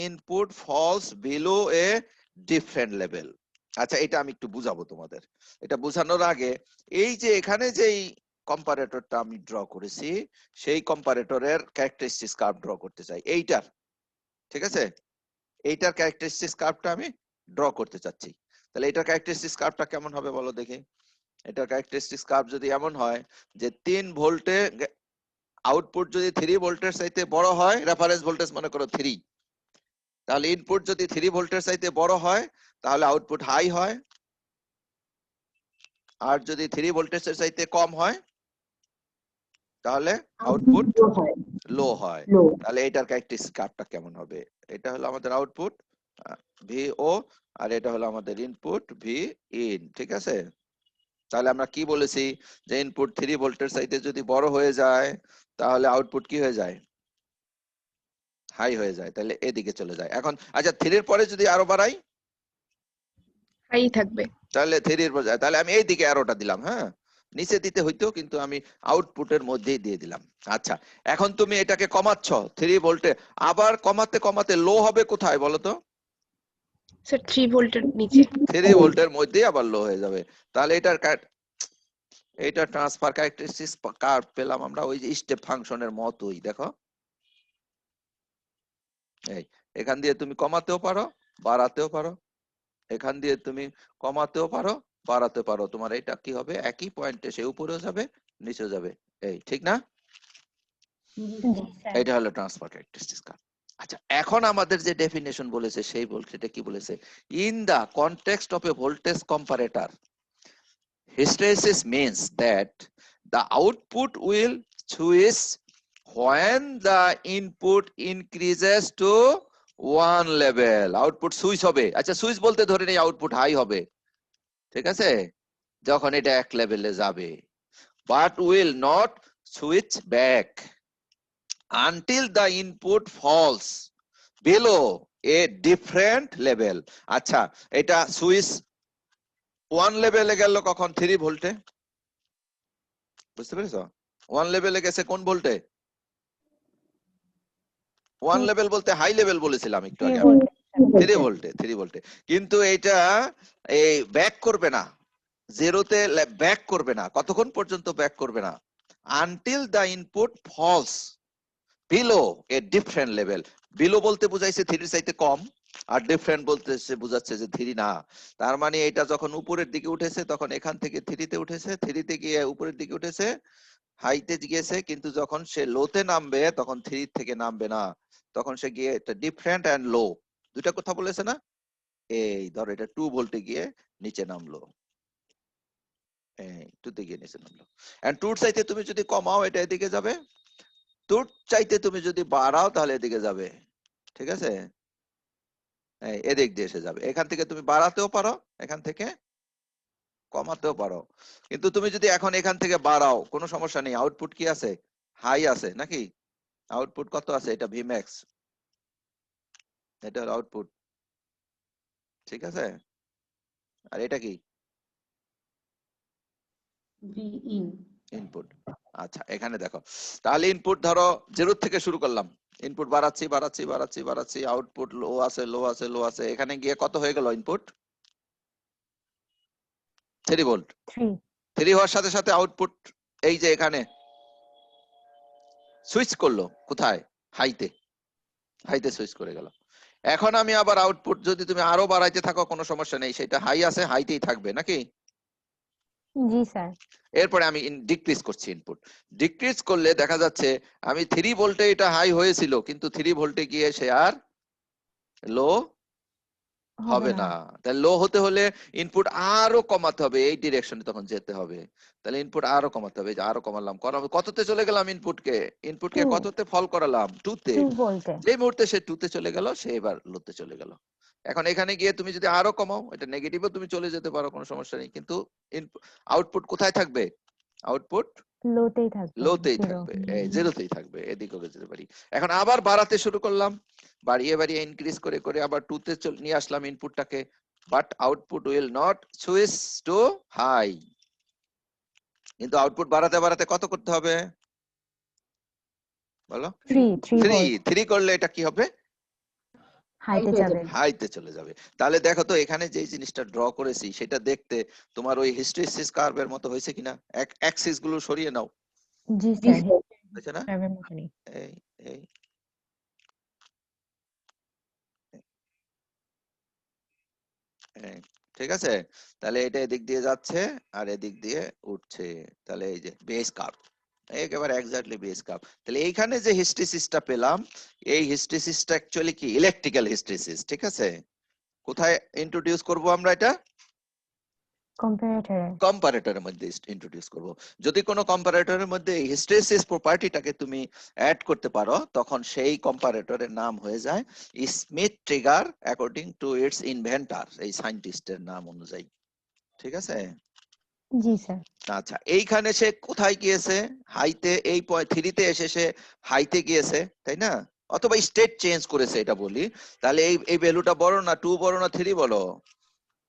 Speaker 1: input falls below a different level. আচ্ছা, এটা আমি একটু বুঝাবো তোমাদের। এটা বোঝানোর আগে এই যে এখানে যেই কম্পারেটরটা আমি ড্র করেছি, সেই কম্পারেটরের ক্যারেক্টারিস্টিক্স কার্ভ ড্র করতে চাই এইটার। ঠিক আছে? এইটার ক্যারেক্টারিস্টিক্স কার্ভটা আমি ড্র করতে চাচ্ছি। তাহলে এটার ক্যারেক্টারিস্টিক্স কার্ভটা কেমন হবে বলো দেখি। এটার ক্যারেক্টারিস্টিক্স কার্ভ যদি এমন হয় যে 3 ভোল্টে আউটপুট যদি 3 ভোল্টের চাইতে বড় হয়, রেফারেন্স ভোল্টেজ মনে করো 3, তাহলে ইনপুট যদি 3 ভোল্টের চাইতে বড় হয় তাহলে আউটপুট হাই হয়, আর যদি 3 ভোল্টেজের চাইতে কম হয় তাহলে আউটপুট লো হয়।
Speaker 3: লো।
Speaker 1: তাহলে এটার ক্যারেক্টারিস্টিক কার্ভটা কেমন হবে? এটা হলো আমাদের আউটপুট ভিও, আর এটা হলো আমাদের ইনপুট ভি ইন। ঠিক আছে? তাহলে আমরা কি বলেছি যে ইনপুট 3 ভোল্টের চাইতে যদি বড় হয়ে যায় তাহলে আউটপুট কি হয়ে যায়? হাই হয়ে যায়। তাহলে এদিকে চলে যায়। এখন আচ্ছা 3 এর পরে যদি আরো বাড়াই
Speaker 4: হাই থাকবে।
Speaker 1: তাহলে 3 এর পরে, তাহলে আমি এইদিকে অ্যারোটা দিলাম, হ্যাঁ নিচে দিতে হইতো কিন্তু আমি আউটপুটের মধ্যেই দিয়ে দিলাম। আচ্ছা, এখন তুমি এটাকে কমাচ্ছ 3 ভোল্টে, আবার কমাতে কমাতে লো হবে কোথায় বলো তো?
Speaker 4: স্যার 3 ভোল্টের নিচে।
Speaker 1: 3 ভোল্টের মধ্যেই আবার লো হয়ে যাবে। তাহলে এটা ট্রান্সফার ক্যারেক্টারিস্টিক্স কার্ভ পেলাম আমরা ওই যে স্টেপ ফাংশনের মতোই। দেখো এই এখান দিয়ে তুমি কমাতেও পারো বাড়াতেও পারো, এখান দিয়ে তুমি কমাতেও পারো বাড়াতে পারো, তোমার এটা কি হবে? একই পয়েন্টে সে উপরেও যাবে নিচেও যাবে। এই ঠিক না?
Speaker 2: জি স্যার।
Speaker 1: এটা হলো ট্রান্সফার ক্যারেক্টারিস্টিক্স কার্ভ। আচ্ছা, এখন আমাদের যে ডেফিনেশন বলেছে সেই সেটা কি বলেছে? In the context of a voltage comparator, hysteresis means that the output will switch when the input increases to one level. Output switch হবে। আচ্ছা, সুইচ বলতে ধরে নেই আউটপুট হাই হবে। ঠিক আছে? যখন এটা এক লেভেলে যাবে, but will not switch back until the input falls below a different level. আচ্ছা, এটা সুইচ 1 লেভেলে গেল কখন? 3 ভোল্টে। বুঝতে পেরেছো? 1 লেভেলে গেছে কোন ভোল্টে? 1 লেভেল বলতে হাই লেভেল বলেছিলাম একটু আগে। 3 ভোল্টে, 3 ভোল্টে। কিন্তু এটা এই ব্যাক করবে না, জিরোতে ব্যাক করবে না। কতক্ষণ পর্যন্ত ব্যাক করবে না? Until the input falls below a different level. Below বলতে বুঝাইছে 3 এর চাইতে কম, আর ডিফারেন্ট বলতে বুঝাচ্ছে যে 3 না। তার মানে এটা যখন উপরের দিকে উঠেছে তখন এখান থেকে 3 তে উঠেছে, 3 তে গিয়ে উপরের দিকে উঠেছে, হাইতে গিয়েছে, কিন্তু যখন সে লোতে নামবে তখন 3 থেকে নামবে না, তখন সে গিয়ে এটা ডিফারেন্ট এন্ড লো দুইটা কথা বলেছে না? এই ধরো এটা 2 ভোল্টে গিয়ে নিচে নামলো, এই 2 তে গিয়ে নিচে নামলো। এন্ড 2 এর চাইতে তুমি যদি কমাও এটা এদিকে যাবে, তোর চাইতে তুমি যদি বাড়াও তাহলে এদিকে যাবে, ঠিক আছে, এদিক দিয়ে এসে যাবে। এখান থেকে তুমি বাড়াতেও পারো, এখান থেকে কমাতেও পারো, কিন্তু তুমি যদি এখন এখান থেকে বাড়াও কোনো সমস্যা নেই। আউটপুট কি আছে? হাই আছে নাকি? আউটপুট কত আছে? এটা ভিম্যাক্স, এটা হলো আউটপুট, ঠিক আছে। আর এটা কি?
Speaker 3: V in.
Speaker 1: ইনপুট। আচ্ছা এখানে দেখো, তাহলে ইনপুট ধরো 0 থেকে শুরু করলাম, ইনপুট বাড়াচ্ছি বাড়াচ্ছি বাড়াচ্ছি বাড়াচ্ছি, আউটপুট লো আছে লো আছে লো আছে, এখানে গিয়ে কত হয়ে গেল ইনপুট? 3 ভোল্ট। 3 হওয়ার সাথে সাথে আউটপুট এই যে এখানে সুইচ করলো, কোথায়? হাইতে, হাইতে সুইচ করে গেল। এখন আমি আবার আউটপুট যদি তুমি আরো বাড়াইতে থাকো কোনো সমস্যা নেই, সেটা হাই আছে হাইতেই থাকবে নাকি?
Speaker 2: জি স্যার।
Speaker 1: এরপরে আমি ডিক্রিজ করছি ইনপুট, ডিক্রিজ করলে দেখা যাচ্ছে আমি 3 ভোল্টে এটা হাই হয়েছিল, কিন্তু 3 ভোল্টে গিয়ে সে আর লো হবে না। তাহলে লো হতে হলে ইনপুট আরো কমাতে হবে, এই ডিরেকশনে তখন যেতে হবে। তাহলে ইনপুট আরো কমাতে হবে, এই যে আরো কমালাম, কততে চলে গেলাম? ইনপুটকে
Speaker 2: 2
Speaker 1: কততে ফল করালাম? 2 তে।
Speaker 2: 2 ভোল্টে।
Speaker 1: যে মুহূর্তে সে 2 তে চলে গেল, সে এবার লোতে চলে গেল। এখন এখানে গিয়ে তুমি যদি আরো কমাও, এটা নেগেটিভও তুমি চলে যেতে পারো, কোনো সমস্যা নেই, কিন্তু আউটপুট কোথায় থাকবে? আউটপুট
Speaker 2: লোতেই থাকবে।
Speaker 1: লোতেই
Speaker 2: 0
Speaker 1: থাকবে, এই জিরোতেই থাকবে, এদিকেও যেতে পারি। এখন আবার বাড়াতে শুরু করলাম, বাড়িয়ে বাড়িয়ে ইনক্রিজ করে করে আবার 2 তে নিয়ে আসলাম ইনপুটটাকে, but output will not switch to high. কিন্তু আউটপুট বাড়াতে বাড়াতে কত করতে হবে বলো? 3 করলে এটা কি হবে?
Speaker 2: হাইতে যাবে।
Speaker 1: হাইতে চলে যাবে। তাহলে দেখো তো এখানে যে জিনিসটা ড্র করেছি সেটা দেখতে তোমার ওই হিস্টেরিসিস কার্ভের মতো হয়েছে কিনা? অ্যাক্সিস গুলো সরিয়ে নাও,
Speaker 2: জি স্যার।
Speaker 1: হয়েছে না?
Speaker 2: কার্ভের মতনই।
Speaker 1: এই এই এই, ঠিক আছে। তাহলে এটা এদিক দিয়ে যাচ্ছে আর এদিক দিয়ে উঠছে, তাহলে এই যে বেস কার্ভ, একেবারে এক্স্যাক্টলি বেস কার্ভ। তাহলে এইখানে যে হিস্টেরিসিসটা পেলাম, এই হিস্টেরিসিসটা অ্যাকচুয়ালি কি? ইলেকট্রিক্যাল হিস্টেরিসিস, ঠিক আছে। কোথায় ইন্ট্রোডিউস করব আমরা এটা?
Speaker 2: কম্পারেটরে।
Speaker 1: কম্পারেটরের মধ্যে ইন্ট্রোডিউস করব। যদি কোনো কম্পারেটরের মধ্যে এই হিস্টেরিসিস প্রপার্টিটাকে তুমি অ্যাড করতে পারো, তখন সেই কম্পারেটরের নাম হয়ে যায় Smith trigger according to its inventor, এই সায়েন্টিস্টের নাম অনুযায়ী, ঠিক আছে।
Speaker 2: জি স্যার।
Speaker 1: আচ্ছা এইখানে সে কোথায় গিয়েছে? হাইতে, এই 3 তে এসে সে হাইতে গিয়েছে, তাই না? অথবা স্টেট চেঞ্জ করেছে এটা বলি। তাহলে এই ভ্যালুটা বড় না 2 বড় না 3 বড়?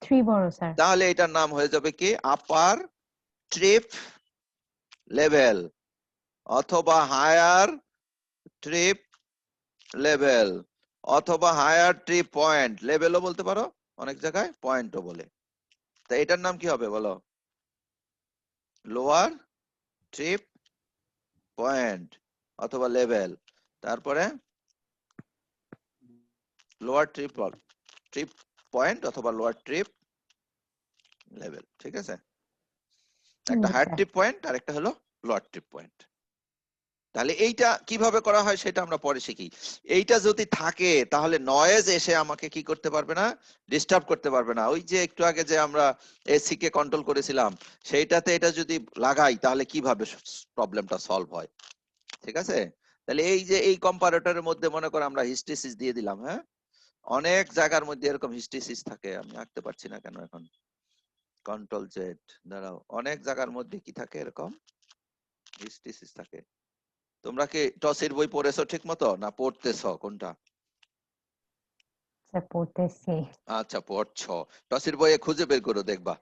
Speaker 2: 3 বড় স্যার।
Speaker 1: তাহলে এটার নাম হয়ে যাবে কি? আপার ট্রিপ লেভেল অথবা হায়ার ট্রিপ লেভেল অথবা হায়ার ট্রিপ পয়েন্ট, লেভেলও বলতে পারো, অনেক জায়গায় পয়েন্টও বলে। তা এটার নাম কি হবে বলো? লোয়ার ট্রিপ পয়েন্ট অথবা লেভেল, তারপরে লোয়ার ট্রিপ পয়েন্ট অথবা লোয়ার ট্রিপ লেভেল, ঠিক আছে। একটা হায়ার ট্রিপ পয়েন্ট আর একটা হলো লোয়ার ট্রিপ পয়েন্ট। তাহলে এইটা কিভাবে করা হয় সেটা আমরা পরে শিখি। এইটা যদি থাকে তাহলে নয়েজ এসে আমাকে কি করতে পারবে না? ডিস্টার্ব করতে পারবে না। ওই যে একটু আগে যে আমরা এসি কে কন্ট্রোল করেছিলাম, সেইটাতে এটা যদি লাগাই তাহলে কিভাবে প্রবলেমটা সলভ হয়, ঠিক আছে। তাহলে এই যে এই কম্পারেটরের মধ্যে মনে করো আমরা হিস্টেরিসিস দিয়ে দিলাম, হ্যাঁ, অনেক জায়গার মধ্যে এরকম হিস্টেরিসিস থাকে, আমি আঁকতে পারছি না কেন এখন, কন্ট্রোল জেড, দাঁড়াও, অনেক জায়গার মধ্যে কি থাকে এরকম হিস্টেরিসিস থাকে। তোমরা কি টসের বই পড়েছো ঠিক মতো না পড়তেছো কোনটা?
Speaker 2: স্যার পড়তেছি।
Speaker 1: আচ্ছা পড়ছো, টসের বইয়ে খুঁজে বের করো, দেখবা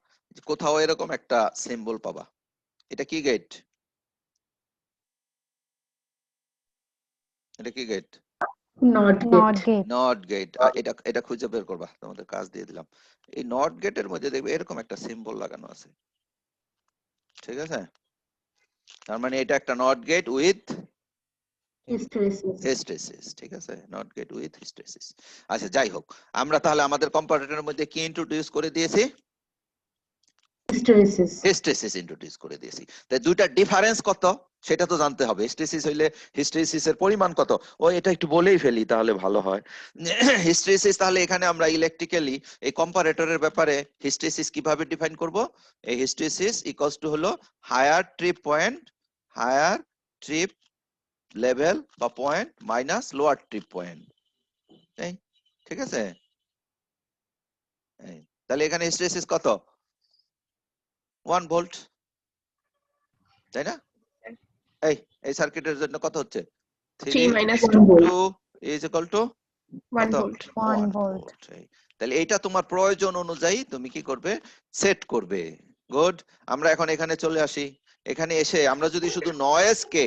Speaker 1: কোথাও এরকম একটা সিম্বল পাবা। এটা কি গেট? এটা কি gate?
Speaker 3: Not
Speaker 2: not
Speaker 3: gate.
Speaker 2: Gate.
Speaker 1: Not gate. এটা এটা খুঁজে বের করবা, তোমাদের কাজ দিয়ে দিলাম। এই নট গেটের মধ্যে দেখবে এরকম একটা সিম্বল লাগানো আছে, ঠিক আছে। তার মানে এটা একটা not gate with
Speaker 3: hysteresis.
Speaker 1: Hysteresis, ঠিক আছে, নট গেট উইথ হিস্টেরিসিস। আচ্ছা যাই হোক, আমরা তাহলে আমাদের কম্পারেটরের মধ্যে কি ইন্ট্রোডিউস করে দিয়েছি?
Speaker 3: হিস্টেরিসিস।
Speaker 1: হিস্টেরিসিস ইন্ট্রোডিউস করে দিয়েছি। তাই দুইটা ডিফারেন্স কত সেটা তো জানতে হবে। হিস্টেরিসিস হইলে হিস্টেরিসিসের পরিমাণ কত, ও এটা একটু বলেই ফেলি তাহলে ভালো হয়। হিস্টেরিসিস তাহলে এখানে আমরা ইলেকট্রিক্যালি এই কম্পারেটরের ব্যাপারে হিস্টেরিসিস কিভাবে ডিফাইন করব? এই হিস্টেরিসিস ইকুয়ালস টু হলো higher trip point, higher trip level বা point minus lower trip point. ঠিক আছে, তাহলে এখানে হিস্টেরিসিস কত? 1 ভোল্ট, তাই না? এই সার্কিটের জন্য কত হচ্ছে?
Speaker 4: 3 minus
Speaker 3: 1 volt.
Speaker 1: 2 is equal to
Speaker 4: 1
Speaker 1: কত?
Speaker 4: volt.
Speaker 2: 1
Speaker 1: 1
Speaker 2: ভোল্ট।
Speaker 1: ভোল্ট। তাহলে এইটা তোমার প্রয়োজন অনুযায়ী তুমি কি করবে? সেট করবে। গুড। আমরা এখন এখানে চলে আসি। এখানে এসে আমরা যদি শুধু নয়েজ কে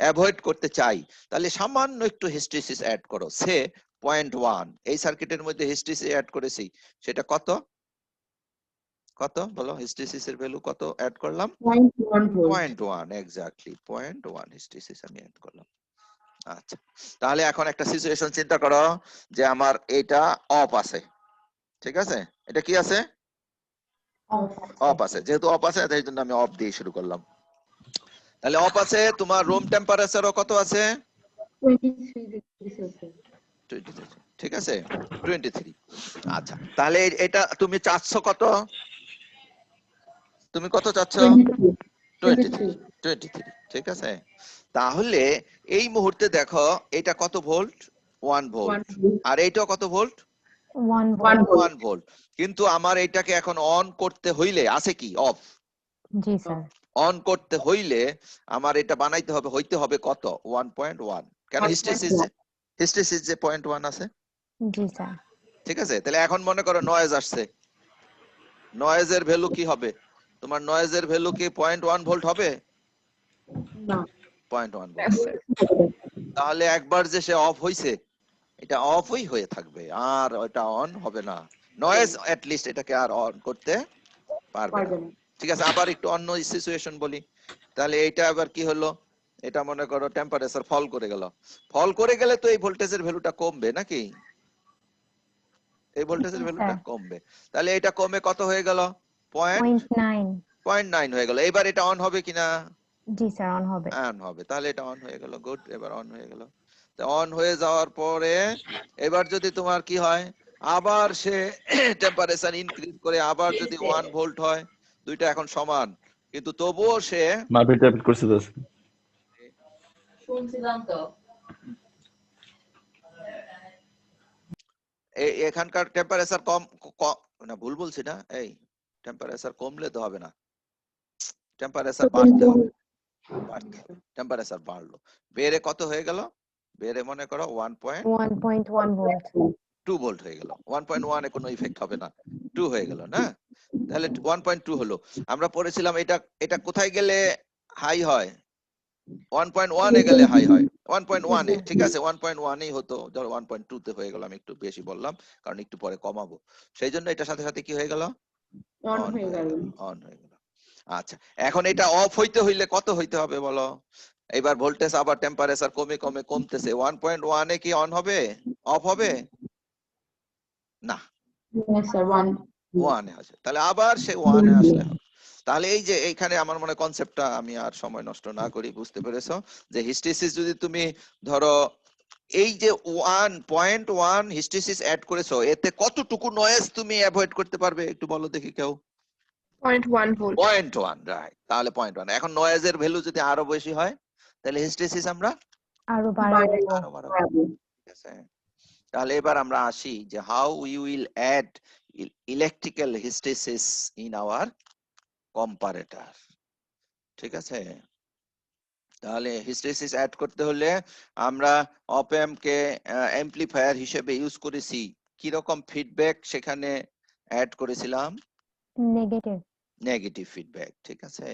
Speaker 1: অ্যাভয়েড করতে চাই, তাহলে সামান্য একটু হিস্টেরিসিস অ্যাড করো। সে 0.1 এই সার্কিটের মধ্যে হিস্টেরিসিস অ্যাড করেছি, সেটা কত বলো? হিস্টেরিসিসের ভ্যালু কত অ্যাড করলাম?
Speaker 3: 0.1 volt.
Speaker 1: 0.1, এক্স্যাক্টলি 0.1 হিস্টেরিসিস আমি অ্যাড করলাম। আচ্ছা, তাহলে এখন একটা সিচুয়েশন চিন্তা করো যে আমার এটা অফ আছে, ঠিক আছে? এটা কি আছে? অফ আছে। যেহেতু অফ আছে তাই জন্য আমি অফ দিয়ে শুরু করলাম। তাহলে অফ আছে, তোমার রুম টেম্পারেচারও কত আছে?
Speaker 3: 23 degrees Celsius.
Speaker 1: 23, ঠিক আছে, 23। আচ্ছা, তাহলে এটা তুমি চাচ্ছ কত? তুমি কত চাচ্ছ?
Speaker 3: 23.
Speaker 1: 23, ঠিক আছে। তাহলে এই মুহূর্তে দেখো এটা কত ভোল্ট? 1 ভোল্ট।
Speaker 3: 1 volt.
Speaker 1: আর এইটাও কত ভোল্ট?
Speaker 2: 1
Speaker 3: 1
Speaker 2: ভোল্ট।
Speaker 3: volt.
Speaker 1: 1 ভোল্ট। কিন্তু আমার এটাকে এখন অন করতে হইলে আছে কি? অফ।
Speaker 2: G sir.
Speaker 1: অন করতে হইলে আমার এটা বানাইতে হবে, হইতে হবে কত? 1.1। কেন?
Speaker 3: 1.1
Speaker 1: হিস্টেরিসিস যে 0.1 আছে,
Speaker 2: জি স্যার।
Speaker 1: ঠিক আছে। তাহলে এখন মনে করো নয়েজ আসছে, নয়েজের ভ্যালু কি হবে? তোমার নয়েজের ভ্যালু কি 0.1 ভোল্ট হবে?
Speaker 3: না।
Speaker 1: 0.1 ভোল্ট।
Speaker 4: Yes, sir.
Speaker 1: তাহলে একবার যে সে অফ হইছে, এটা অফই হয়ে থাকবে, আর এটা অন হবে না। নয়েজ এট লিস্ট এটাকে আর অন করতে পারবে না।
Speaker 3: পারবে না।
Speaker 1: ঠিক আছে, আবার একটু অন্য সিচুয়েশন বলি। তাহলে এইটা আবার কি হলো? এটা মনে করো টেম্পারেচার ফল করে গেল। ফল করে গেলে তো এই ভোল্টেজের ভ্যালুটা কমবে নাকি? এই ভোল্টেজের ভ্যালুটা কমবে। তাহলে এটা কমে কত হয়ে গেল? 0.9 হয়ে গেল। এবার এটা অন হবে কিনা?
Speaker 2: জি স্যার, অন হবে।
Speaker 1: অন হবে। তাহলে এটা অন হয়ে গেল। গুড, এবার অন হয়ে গেল। তো অন হয়ে যাওয়ার পরে এবার যদি তোমার কি হয়, আবার সে টেম্পারেচার ইনক্রিজ করে আবার যদি 1 ভোল্ট হয়, দুইটা এখন সমান, কিন্তু তবুও সে
Speaker 5: মারপিট টাইপিট করছে তো আজকে।
Speaker 3: শুনছিলাম তো।
Speaker 1: এখানকার টেম্পারেচার না, ভুল বলছি না? এই টেম্পারেচার কমলে তো হবে না, টেম্পারেচার বাড়তে হবে। টেম্পারেচার বাড়লো, বেড়ে কত হয়ে গেল? বেড়ে মনে করো
Speaker 2: 1.1 ভোল্ট।
Speaker 1: 2 ভোল্ট হয়ে গেল। 1.1 এ কোনো ইফেক্ট হবে না, 2 হয়ে গেল না? তাহলে 1.2 হলো। আমরা পড়েছিলাম এটা কোথায় গেলে হাই হয়? 1.1 এ গেলে হাই হয়। 1.1 এ, ঠিক আছে, 1.1 এই হতো, ধরো 1.2 তে হয়ে গেল। আমি একটু বেশি বললাম কারণ একটু পরে কমাবো, সেই জন্য এটার সাথে সাথে কি হয়ে গেল?
Speaker 3: অন হয়ে গেল।
Speaker 1: অন হয়ে গেল। আচ্ছা, এখন এটা অফ হইতে হইলে কত হইতে হবে বলো? এবার ভোল্টেজ আবার টেম্পারেচার কমে কমে কমতেছে। 1.1 এ কি অন হবে? অফ হবে না,
Speaker 3: Yes, sir. 1.
Speaker 1: 1 এ আছে। তাহলে আবার সে 1 এ আসলে হবে। তাহলে এই যে এইখানে আমার মনে কনসেপ্টটা, আমি আর সময় নষ্ট না করি, বুঝতে পেরেছো যে হিস্টেরিসিস যদি তুমি ধরো এই যে 1.1 হিস্টেরিসিস অ্যাড করেছো, এতে কতটুকু নয়েজ তুমি অ্যাভয়েড করতে পারবে একটু বলো দেখি কেউ?
Speaker 4: 0.1 volt.
Speaker 1: 0.1, রাইট। তাহলে 0.1। এখন নয়েজের ভ্যালু যদি আরো বেশি হয়, তাহলে হিস্টেরিসিস আমরা
Speaker 2: আরো বাড়াবো।
Speaker 1: আরো বাড়াবো। ঠিক আছে, তাহলে এবার আমরা আসি যে how we will add electrical hysteresis in our comparator. ঠিক আছে, তাহলে হিস্টেরিসিস অ্যাড করতে হলে আমরা অপ অ্যাম্প কে অ্যাম্পলিফায়ার হিসেবে ইউজ করেছি। কি রকম ফিডব্যাক সেখানে অ্যাড করেছিলাম?
Speaker 2: নেগেটিভ।
Speaker 1: নেগেটিভ ফিডব্যাক, ঠিক আছে।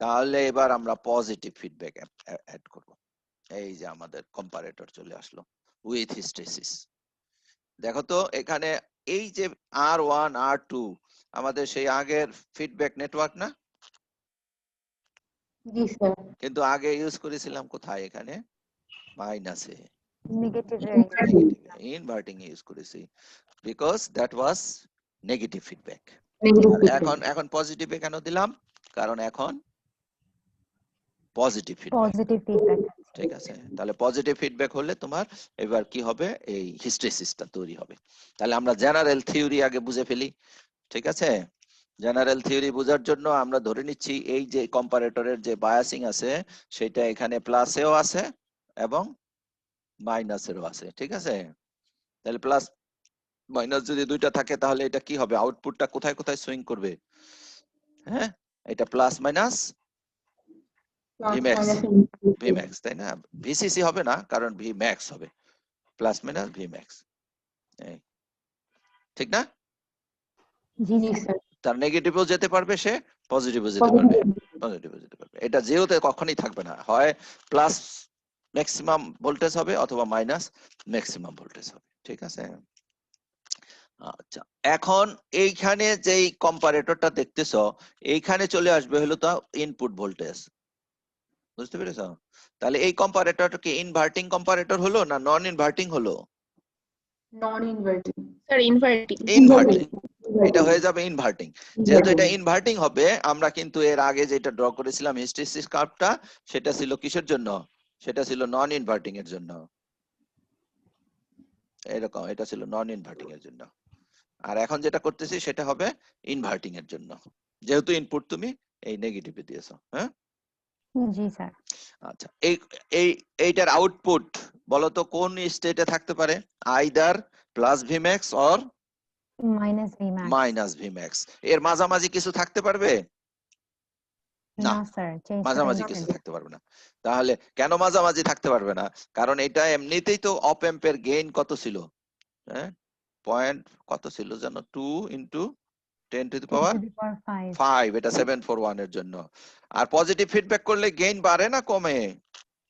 Speaker 1: তাহলে এবার আমরা পজিটিভ ফিডব্যাক অ্যাড করব। এই যে আমাদের কম্পারেটর চলে আসলো উইথ হিস্টেরিসিস। দেখো তো এখানে এই যে R1 R2 আমাদের সেই আগের ফিডব্যাক নেটওয়ার্ক না?
Speaker 3: জি স্যার।
Speaker 1: কিন্তু আগে ইউজ করেছিলাম কোথায়? এখানে মাইনাসে,
Speaker 2: নেগেটিভ
Speaker 1: ইনভার্টিং ইউজ করেছি, because that was negative feedback. এখন পজিটিভে কেন দিলাম? কারণ এখন পজিটিভ ফিডব্যাক। ঠিক আছে, তাহলে পজিটিভ ফিডব্যাক হলে তোমার এবার কি হবে? এই হিস্টেরিসিসটা তৈরি হবে। তাহলে আমরা জেনারেল থিওরি আগে বুঝে ফেলি, ঠিক আছে? জেনারেল থিওরি বোঝার জন্য আমরা ধরে নিচ্ছি এই যে কম্পারেটরের যে বায়াসিং আছে সেটা এখানে প্লাসেও আছে এবং মাইনাসেরও আছে, ঠিক আছে? তাহলে প্লাস মাইনাস যদি দুইটা থাকে তাহলে এটা কি হবে, আউটপুটটা কোথায় কোথায় সুইং করবে? হ্যাঁ, এটা plus minus
Speaker 3: plus
Speaker 1: Vmax,
Speaker 3: minus
Speaker 1: Vmax, তাই না? ভিসিসি হবে না, কারণ ভি ম্যাক্স হবে, প্লাস মাইনাস ভিম্যাক্স, ঠিক না?
Speaker 2: জি
Speaker 3: জি
Speaker 2: স্যার।
Speaker 3: স্যার
Speaker 1: তার নেগেটিভও যেতে পারবে, সে পজিটিভও যেতে পারবে, পজিটিভও যেতে পারবে। এটা জিরোতে কখনোই থাকবে না, হয় প্লাস ম্যাক্সিমাম ভোল্টেজ হবে অথবা মাইনাস ম্যাক্সিমাম ভোল্টেজ হবে, ঠিক আছে? আচ্ছা, এখন এইখানে যেই কম্পারেটরটা দেখতেছো এইখানে চলে আসবে হলো তো ইনপুট ভোল্টেজ, বুঝতে পেরেছো? তাহলে এই কম্পারেটরটা কি ইনভার্টিং কম্পারেটর হলো না নন ইনভার্টিং হলো?
Speaker 3: নন ইনভার্টিং
Speaker 4: স্যার ইনভার্টিং।
Speaker 1: ইনভার্টিং, এটা হয়ে যাবে ইনভার্টিং। যেহেতু এটা ইনভার্টিং হবে, আমরা কিন্তু এর আগে যেটা ড্র করেছিলাম হিস্টেরিসিস কার্ভটা, সেটা ছিল কিসের জন্য? সেটা ছিল নন ইনভার্টিং এর জন্য, এরকম, এটা ছিল নন ইনভার্টিং এর জন্য। আর এখন যেটা করতেছি সেটা হবে ইনভার্টিং এর জন্য, যেহেতু ইনপুট তুমি এই নেগেটিভে দিয়েছো। হ্যাঁ,
Speaker 2: জি স্যার।
Speaker 1: আচ্ছা, এই এই এইটার আউটপুট বলো তো কোন স্টেটে থাকতে পারে? Either plus Vmax or
Speaker 2: minus V max.
Speaker 1: Minus Vmax, এর মাঝামাঝি কিছু থাকতে পারবে না,
Speaker 2: না স্যার, চেঞ্জ করে
Speaker 1: মাঝামাঝি
Speaker 2: নিতে
Speaker 1: কিছু
Speaker 2: হবে।
Speaker 1: থাকতে পারবে না। তাহলে কেন মাঝামাঝি থাকতে পারবে না? কারণ এটা এমনিতেই তো অপ এম্পের গেইন কত ছিল? হ্যাঁ, পয়েন্ট কত ছিল জানো? 2 into 10 to the
Speaker 2: 10
Speaker 1: power
Speaker 2: to the power 5।
Speaker 1: 5, এটা 741 এর জন্য। আর পজিটিভ ফিডব্যাক করলে গেইন বাড়ে না কমে?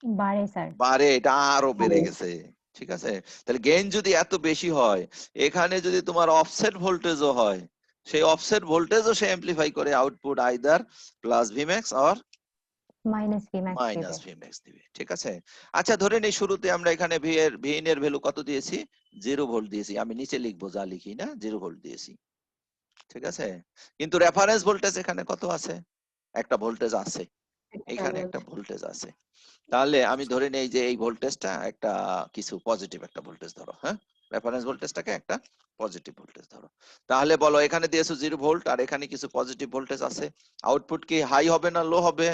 Speaker 2: বাড়ে স্যার।
Speaker 1: বাড়ে, এটা আরো বেড়ে গেছে, ঠিক আছে? তাহলে গেইন যদি এত বেশি হয়, এখানে যদি তোমার অফসেট ভোল্টেজও হয়, সেই অফসেট ভোল্টেজও সে অ্যামপ্লিফাই করে output either plus Vmax or
Speaker 2: minus V max
Speaker 1: minus
Speaker 2: দেবে।
Speaker 1: ভিম্যাক্স দিবে, ঠিক আছে? আচ্ছা, ধরে নেই শুরুতে আমরা এখানে ভিন এর ভ্যালু কত দিয়েছি? 0 ভোল্ট দিয়েছি, আমি নিচে লিখবো যা লিখি না, 0 ভোল্ট দিয়েছি, ঠিক আছে? কিন্তু রেফারেন্স ভোল্টেজ এখানে কত আছে? একটা ভোল্টেজ আছে, এখানে একটা ভোল্টেজ আছে। তাহলে আমি ধরে নেই যে এই ভোল্টেজটা একটা কিছু পজিটিভ একটা ভোল্টেজ ধরো, হ্যাঁ, রেফারেন্স ভোল্টেজটাকে একটা পজিটিভ ভোল্টেজ ধরো। তাহলে বলো এখানে দিয়েছো 0 ভোল্ট আর এখানে কিছু পজিটিভ ভোল্টেজ আছে, আউটপুট কি হাই হবে না লো হবে?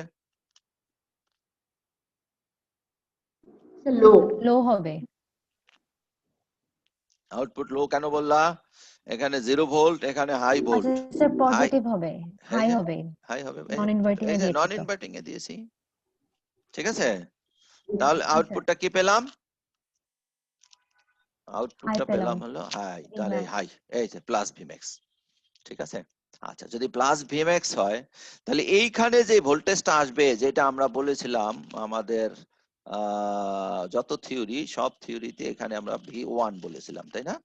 Speaker 3: লো
Speaker 2: লো হবে।
Speaker 1: আউটপুট লো কেন বললা? এখানে 0 ভোল্ট, এখানে হাই
Speaker 2: আচ্ছা
Speaker 1: ভোল্ট,
Speaker 2: স্যার,
Speaker 1: হাই,
Speaker 2: পজিটিভ হবে, হাই হবে।
Speaker 1: হাই হবে,
Speaker 2: নন ইনভার্টিং
Speaker 1: এই
Speaker 2: এ
Speaker 1: যে
Speaker 2: দিয়েছি
Speaker 1: নন
Speaker 2: তো।
Speaker 1: ইনভার্টিং এ দিয়েছি, ঠিক আছে? তাহলে
Speaker 2: জি স্যার।
Speaker 1: আউটপুটটা কি পেলাম?
Speaker 2: হাই
Speaker 1: আউটপুটটা
Speaker 2: পেলাম।
Speaker 1: পেলাম হলো হাই,
Speaker 2: ভি
Speaker 1: তাহলে
Speaker 2: ম্যাক্স।
Speaker 1: হাই, এই যে প্লাস ভিম্যাক্স, ঠিক আছে? আচ্ছা, যদি প্লাস ভিম্যাক্স হয় তাহলে এইখানে যে ভোল্টেজটা আসবে, যেটা আমরা বলেছিলাম আমাদের যত থিওরি, সব থিওরিতে এখানে আমরা V1 বলেছিলাম, তাই না?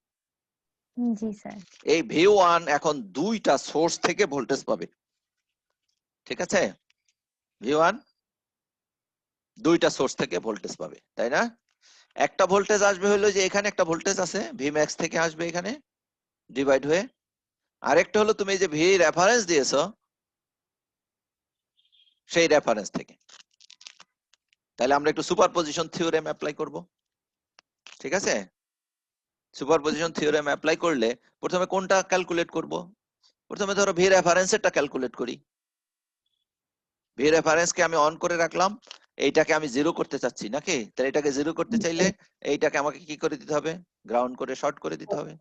Speaker 2: জি স্যার।
Speaker 1: এই V1 এখন দুইটা সোর্স থেকে ভোল্টেজ পাবে, ঠিক আছে? V1 দুইটা সোর্স থেকে ভোল্টেজ পাবে, তাই না? একটা ভোল্টেজ আসবে হলো যে এখানে একটা ভোল্টেজ আছে Vmax থেকে আসবে এখানে ডিভাইড হয়ে, আরেকটা হলো তুমি যে ভি রেফারেন্স দিয়েছো সেই রেফারেন্স থেকে। তাহলে আমরা একটু সুপারপজিশন থিওরেম অ্যাপ্লাই করব, ঠিক আছে? সুপারপজিশন থিওরেম অ্যাপ্লাই করলে প্রথমে কোনটা ক্যালকুলেট করব? প্রথমে ধরো ভি রেফারেন্সেরটা ক্যালকুলেট করি। ভি রেফারেন্সকে আমি অন করে রাখলাম, এইটাকে আমি জিরো করতে চাচ্ছি নাকি? তাহলে এটাকে জিরো করতে চাইলে এইটাকে আমাকে কি করে দিতে হবে? গ্রাউন্ড করে শর্ট করে দিতে হবে,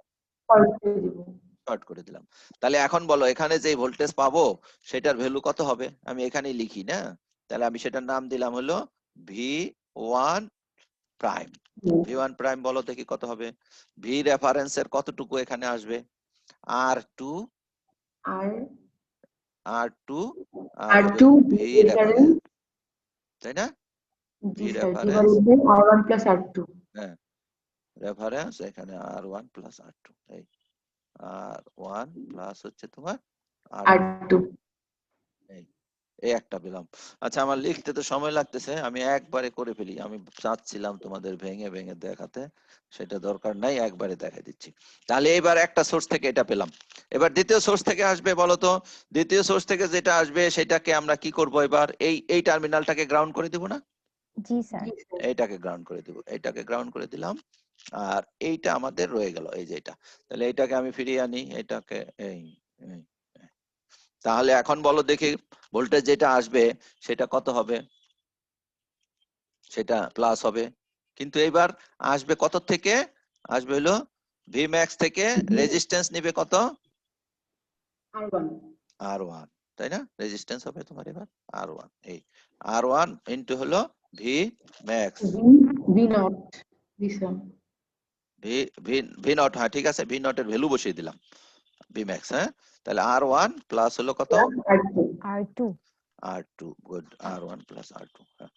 Speaker 1: শর্ট করে দিলাম। তাহলে এখন বলো এখানে যে ভোল্টেজ পাবো সেটার ভ্যালু কত হবে? আমি এখানেই লিখি না, তাহলে আমি সেটার নাম দিলাম হলো V1 প্রাইম। V1 প্রাইম বলো দেখি কত হবে? ভি রেফারেন্সের কতটুকু এখানে আসবে? R2, R2 আর
Speaker 3: R2
Speaker 1: ভি রেফারেন্স, তাই না? V reference,
Speaker 3: R1 plus R2
Speaker 1: হ্যাঁ, রেফারেন্স এখানে R1 প্লাস R2, এই R1 প্লাস হচ্ছে তোমার
Speaker 3: R2
Speaker 1: এই একটা পেলাম। আচ্ছা, আমার লিখতে তো সময় লাগতেছে, আমি একবারে করে ফেলি, আমি চাচ্ছিলাম তোমাদের ভেঙে ভেঙে দেখাতে, সেটা দরকার নাই, একবারে দেখাই দিচ্ছি। তাহলে এবার একটা সোর্স থেকে এটা পেলাম, এবার দ্বিতীয় সোর্স থেকে আসবে বলো তো? দ্বিতীয় সোর্স থেকে যেটা আসবে সেটাকে আমরা কি করব? এবার এই টার্মিনালটাকে গ্রাউন্ড করে দিব না?
Speaker 2: জি স্যার।
Speaker 1: এইটাকে গ্রাউন্ড করে দিব, এইটাকে গ্রাউন্ড করে দিলাম, আর এইটা আমাদের রয়ে গেল, এই যে এটা। তাহলে এইটাকে আমি ফিরিয়ে আনি, এটাকে এই তাহলে এখন বলো দেখি ভোল্টেজ যেটা আসবে সেটা কত হবে, সেটা প্লাস হবে, কিন্তু এবার আসবে কত থেকে, আসবে হলো ভি ম্যাক্স থেকে, রেজিস্ট্যান্স নেবে কত,
Speaker 3: R1
Speaker 1: R1, তাই না? রেজিস্ট্যান্স হবে তোমার এবার R1, এই R1 ইনটু হলো V max,
Speaker 3: V naught this one
Speaker 1: V V V naught, হ্যাঁ ঠিক আছে, ভি নট এর ভ্যালু বসিয়ে দিলাম ভি ম্যাক্স, হ্যাঁ তাহলে R1 প্লাস হলো কত,
Speaker 3: plus R2
Speaker 2: R2
Speaker 1: R2, good, R1 plus R2, হ্যাঁ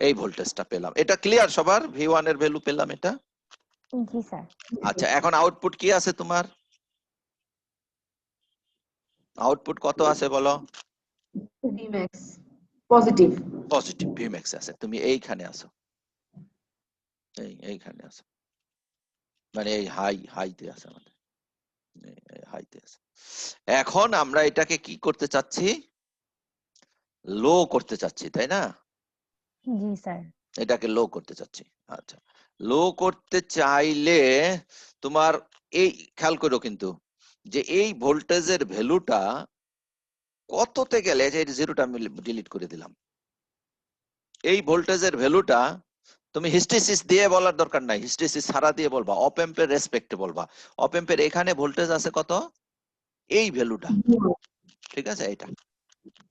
Speaker 1: এই ভোল্টেজটা পেলাম। এটা ক্লিয়ার সবার? V1 এর ভ্যালু পেলাম এটা।
Speaker 2: জি স্যার।
Speaker 1: আচ্ছা এখন আউটপুট কি আছে তোমার, আউটপুট কত আছে বলো?
Speaker 3: Vmax positive
Speaker 1: পজিটিভ Vmax আছে, তুমি এইখানে আছো, এইখানে আছো, মানে এই হাইতে আছে আমাদের, হাইতে আছে। এখন আমরা এটাকে কি করতে চাচ্ছি, লো করতে চাচ্ছি, তাই না?
Speaker 2: জি স্যার।
Speaker 1: এটাকে লো করতে চাচ্ছি। আচ্ছা লো করতে চাইলে তোমার এই খেয়াল করো কিন্তু যে এই ভোল্টেজের ভ্যালুটা কততে গেলে, যে জিরোটা আমি ডিলিট করে দিলাম, এই ভোল্টেজের ভ্যালুটা তুমি হিস্টেসিস দিয়ে বলার দরকার নাই, হিস্টেসিস ছাড়া দিয়ে বলবা, অপ এম্পের রেসপেক্টে বলবা। অপ এম্পের এখানে ভোল্টেজ আছে কত, এই ভ্যালুটা, ঠিক আছে, এটা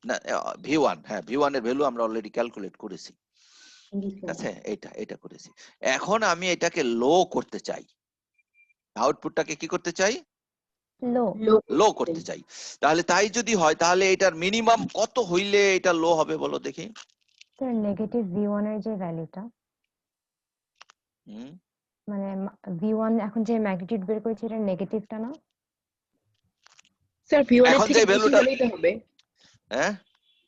Speaker 1: না V1, হ্যাঁ V1 এর ভ্যালু আমরা অলরেডি ক্যালকুলেট করেছি, ঠিক আছে, এটা করেছি। এখন আমি এটাকে লো করতে চাই, আউটপুটটাকে কি করতে চাই,
Speaker 2: লো।
Speaker 1: লো করতে চাই। তাহলে তাই যদি হয় তাহলে এটার মিনিমাম কত হইলে এটা লো হবে বলো দেখি?
Speaker 2: স্যার নেগেটিভ V1 এর যে ভ্যালুটা,
Speaker 1: হুম,
Speaker 2: মানে V1 এখন যে ম্যাগনিটিউড বের করেছে এটা নেগেটিভটা না?
Speaker 4: স্যার V1 এর
Speaker 1: এখন
Speaker 4: থেকে
Speaker 1: যে
Speaker 4: বেশি
Speaker 1: ভ্যালুটা,
Speaker 4: হলেই তো হবে,
Speaker 1: হ্যাঁ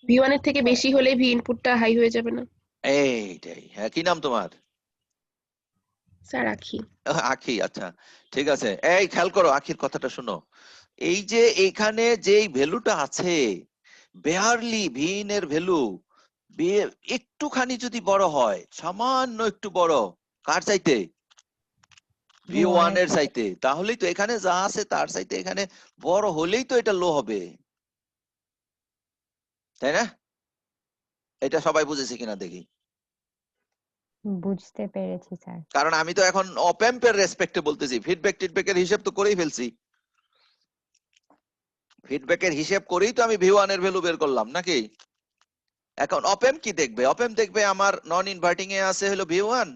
Speaker 4: V1 এর থেকে বেশি হলে ভি ইনপুটটা হাই হয়ে যাবে না?
Speaker 1: এইটাই, হ্যাঁ কি নাম তোমার?
Speaker 4: স্যার আখি।
Speaker 1: আখি, আচ্ছা ঠিক আছে, এই খেয়াল করো আখির কথাটা শোনো। এই যে এখানে যে ভ্যালুটা আছে, বেয়ারলি ভিন এর ভ্যালু একটুখানি যদি বড় হয়, সামান্য একটু বড়, কার চাইতে, V1 এর চাইতে, তাহলেই তো এখানে যা আছে তার চাইতে এখানে বড় হলেই তো এটা লো হবে, তাই না? এটা সবাই বুঝেছে কিনা দেখি,
Speaker 2: বুঝতে পেরেছি স্যার।
Speaker 1: কারণ আমি তো এখন অপ এম্পের রেসপেক্টে বলতেছি, ফিডব্যাকের হিসাব তো করেই ফেলছি, ফিডব্যাকের হিসাব করেই তো আমি V1 এর ভ্যালু বের করলাম নাকি? এখন অপ এম্প কি দেখবে, অপ এম্প দেখবে আমার নন ইনভার্টিং এ আছে হলো V1